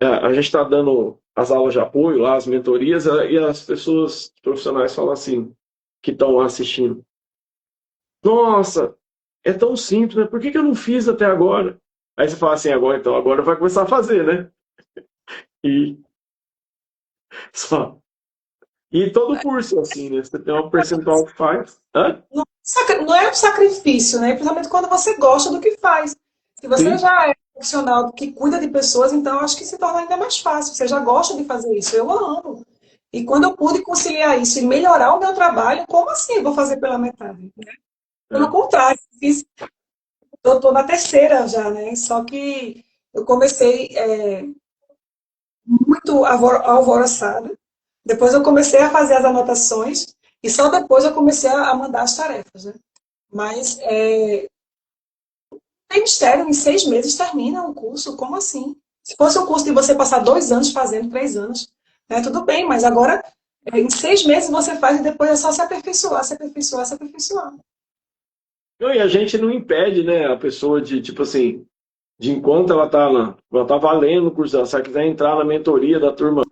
a gente está dando as aulas de apoio, lá, as mentorias, e as pessoas profissionais falam assim, que estão lá assistindo. Nossa, é tão simples, né? Por que eu não fiz até agora? Aí você fala assim, agora vai começar a fazer, né? E só. E todo curso é assim, né? Você tem um percentual que faz. Hã? Não é um sacrifício, né? Principalmente quando você gosta do que faz. Se você Sim. já é profissional que cuida de pessoas, então acho que se torna ainda mais fácil. Você já gosta de fazer isso. Eu amo. E quando eu pude conciliar isso e melhorar o meu trabalho, como assim eu vou fazer pela metade? Pelo É. contrário, eu estou na terceira já, né? Só que eu comecei muito alvoroçada. Depois eu comecei a fazer as anotações e só depois eu comecei a mandar as tarefas, né? Mas tem mistério, em 6 meses termina um curso, como assim? Se fosse um curso de você passar 2 anos fazendo, 3 anos, né, tudo bem, mas agora em 6 meses você faz e depois é só se aperfeiçoar, se aperfeiçoar, se aperfeiçoar. Não, e a gente não impede, né, a pessoa de, tipo assim, de enquanto ela tá valendo o curso dela, se ela quiser entrar na mentoria da turma,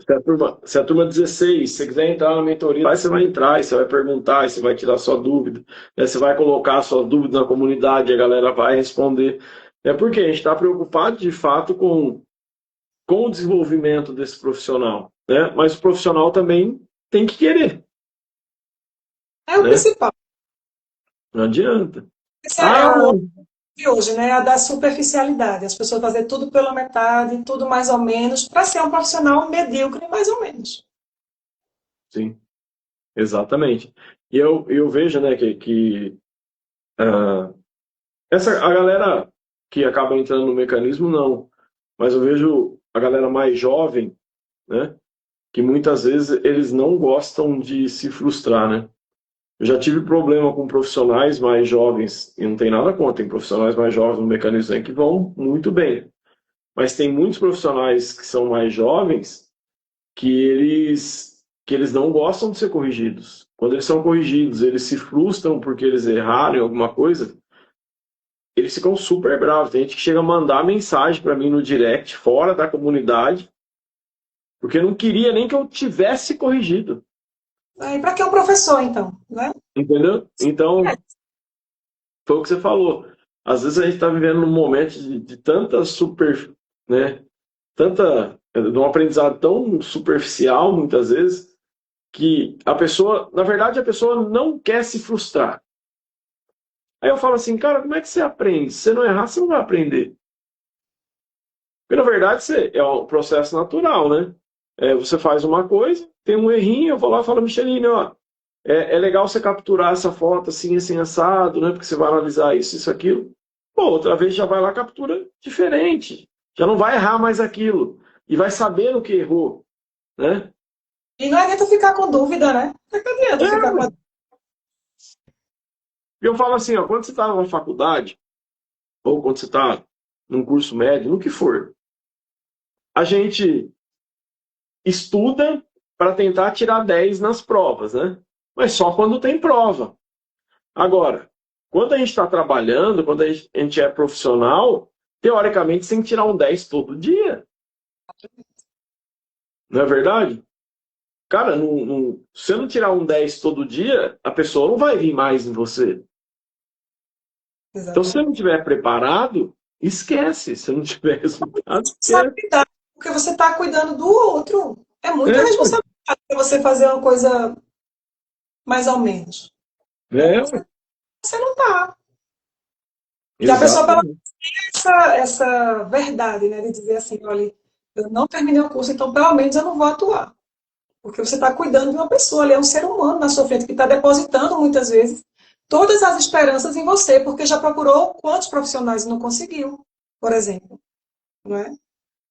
se a turma 16, se você quiser entrar na mentoria, aí você vai entrar, e você vai perguntar, e você vai tirar sua dúvida, né, você vai colocar a sua dúvida na comunidade, a galera vai responder. É porque a gente está preocupado, de fato, com o desenvolvimento desse profissional, né? Mas o profissional também tem que querer, É o né? principal. Não adianta. Esse é Ah, o modo de hoje, né? A da superficialidade. As pessoas fazem tudo pela metade, tudo mais ou menos, para ser um profissional medíocre, mais ou menos. sim, exatamente. E eu vejo, né, ah, a galera que acaba entrando no mecanismo, não. Mas eu vejo a galera mais jovem, né, que muitas vezes eles não gostam de se frustrar, né? Eu já tive problema com profissionais mais jovens, e não tem nada contra, tem profissionais mais jovens no mecanismo aí que vão muito bem. Mas tem muitos profissionais que são mais jovens que eles não gostam de ser corrigidos. Quando eles são corrigidos, eles se frustram porque eles erraram em alguma coisa, eles ficam super bravos. Tem gente que chega a mandar mensagem para mim no direct, fora da comunidade, porque não queria nem que eu tivesse corrigido. Aí, para que o professor, então? Né? Entendeu? Então, foi o que você falou. Às vezes a gente está vivendo num momento de tanta né? De um aprendizado tão superficial, muitas vezes, que a pessoa, na verdade, a pessoa não quer se frustrar. Aí eu falo assim, cara, como é que você aprende? Se você não errar, você não vai aprender. Porque, na verdade, é um processo natural, né? Você faz uma coisa, tem um errinho, eu vou lá e falo, Micheline, ó, é legal você capturar essa foto assim, assim, assado, né? Porque você vai analisar isso, isso, aquilo. Pô, outra vez já vai lá, captura diferente. Já não vai errar mais aquilo. E vai saber o que errou, né? E não adianta ficar com dúvida, né? Não adianta ficar com a... É, eu falo assim, ó, quando você está numa faculdade, ou quando você está num curso médio, no que for, a gente estuda para tentar tirar 10 nas provas, né? Mas só quando tem prova. Agora, quando a gente está trabalhando, quando a gente é profissional, teoricamente você tem que tirar um 10 todo dia. Não é verdade? Cara, se você não tirar um 10 todo dia, a pessoa não vai vir mais em você. Então, se você não Exatamente. estiver preparado, esquece. Se não tiver resultado, esquece. Responsabilidade, porque você está cuidando do outro. É muita É, responsabilidade você fazer uma coisa mais ou menos. Né? é, Você não está. Que a pessoa pela exatamente. essa verdade, né? De dizer assim, olha, eu não terminei o curso, então pelo menos eu não vou atuar. Porque você está cuidando de uma pessoa, ali é um ser humano na sua frente que está depositando muitas vezes todas as esperanças em você, porque já procurou quantos profissionais não conseguiu, por exemplo. Não é?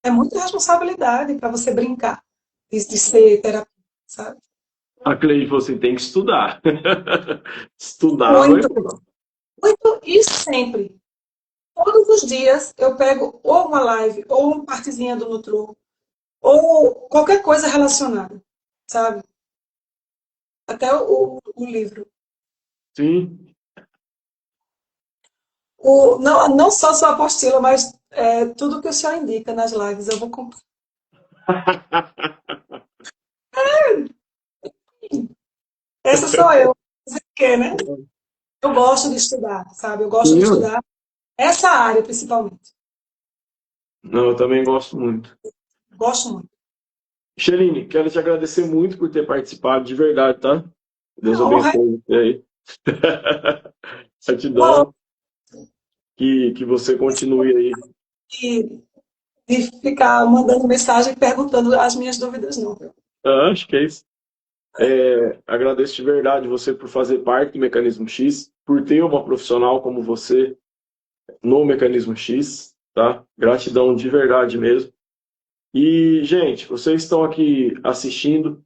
É muita responsabilidade para você brincar de ser terapeuta, sabe? A Cleide falou assim, tem que estudar. Estudar vai. Muito, muito e sempre. Todos os dias eu pego ou uma live, ou uma partezinha do Nutru, ou qualquer coisa relacionada, sabe? Até o livro. Sim. Não só sua apostila, mas tudo que o senhor indica nas lives eu vou comprar. Essa sou eu. Que, né? Eu gosto de estudar, sabe? Eu gosto de Sim. estudar essa área, principalmente. Não, eu também gosto muito. Gosto muito. Sheline, quero te agradecer muito por ter participado, de verdade, tá? Deus A honra abençoe você aí. uma honra Gratidão, que você continue aí. de, de ficar mandando mensagem perguntando as minhas dúvidas, não. Acho que é isso. Agradeço de verdade você por fazer parte do Mecanismo X, por ter uma profissional como você no Mecanismo X, tá? Gratidão de verdade mesmo. E, gente, vocês estão aqui assistindo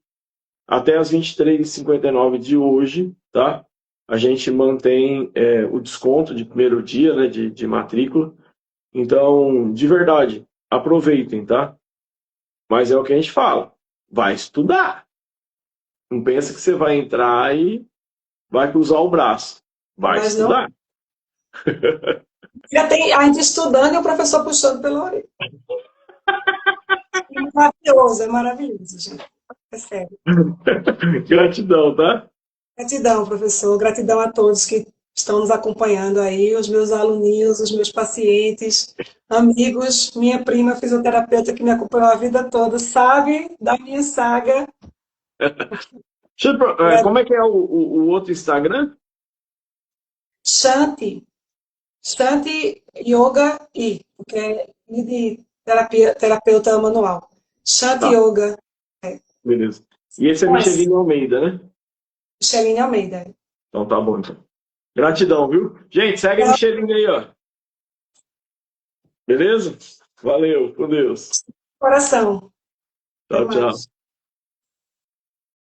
até as 23h59 de hoje, tá? A gente mantém o desconto de primeiro dia, né, de matrícula. Então, de verdade, aproveitem, tá? Mas é o que a gente fala, vai estudar. Não pensa que você vai entrar e vai cruzar o braço. Vai Mas não. estudar. Já tem a gente estudando e o professor puxando pela orelha. É maravilhoso, gente. É sério. Gratidão, tá? Gratidão, professor. Gratidão a todos que estão nos acompanhando aí, os meus aluninhos, os meus pacientes, amigos, minha prima fisioterapeuta que me acompanhou a vida toda, sabe da minha saga. Como é que é o outro Instagram? Shanti, Shanti Yoga I, porque é I de terapeuta manual. Shanti Tá, Yoga, beleza. E esse é com S, Micheline Almeida, né? Micheline Almeida. Então tá bom, então. Gratidão, viu? Gente, segue a Micheline aí, ó. Beleza? Valeu, com Deus. Coração. Até Tchau, tchau. mais.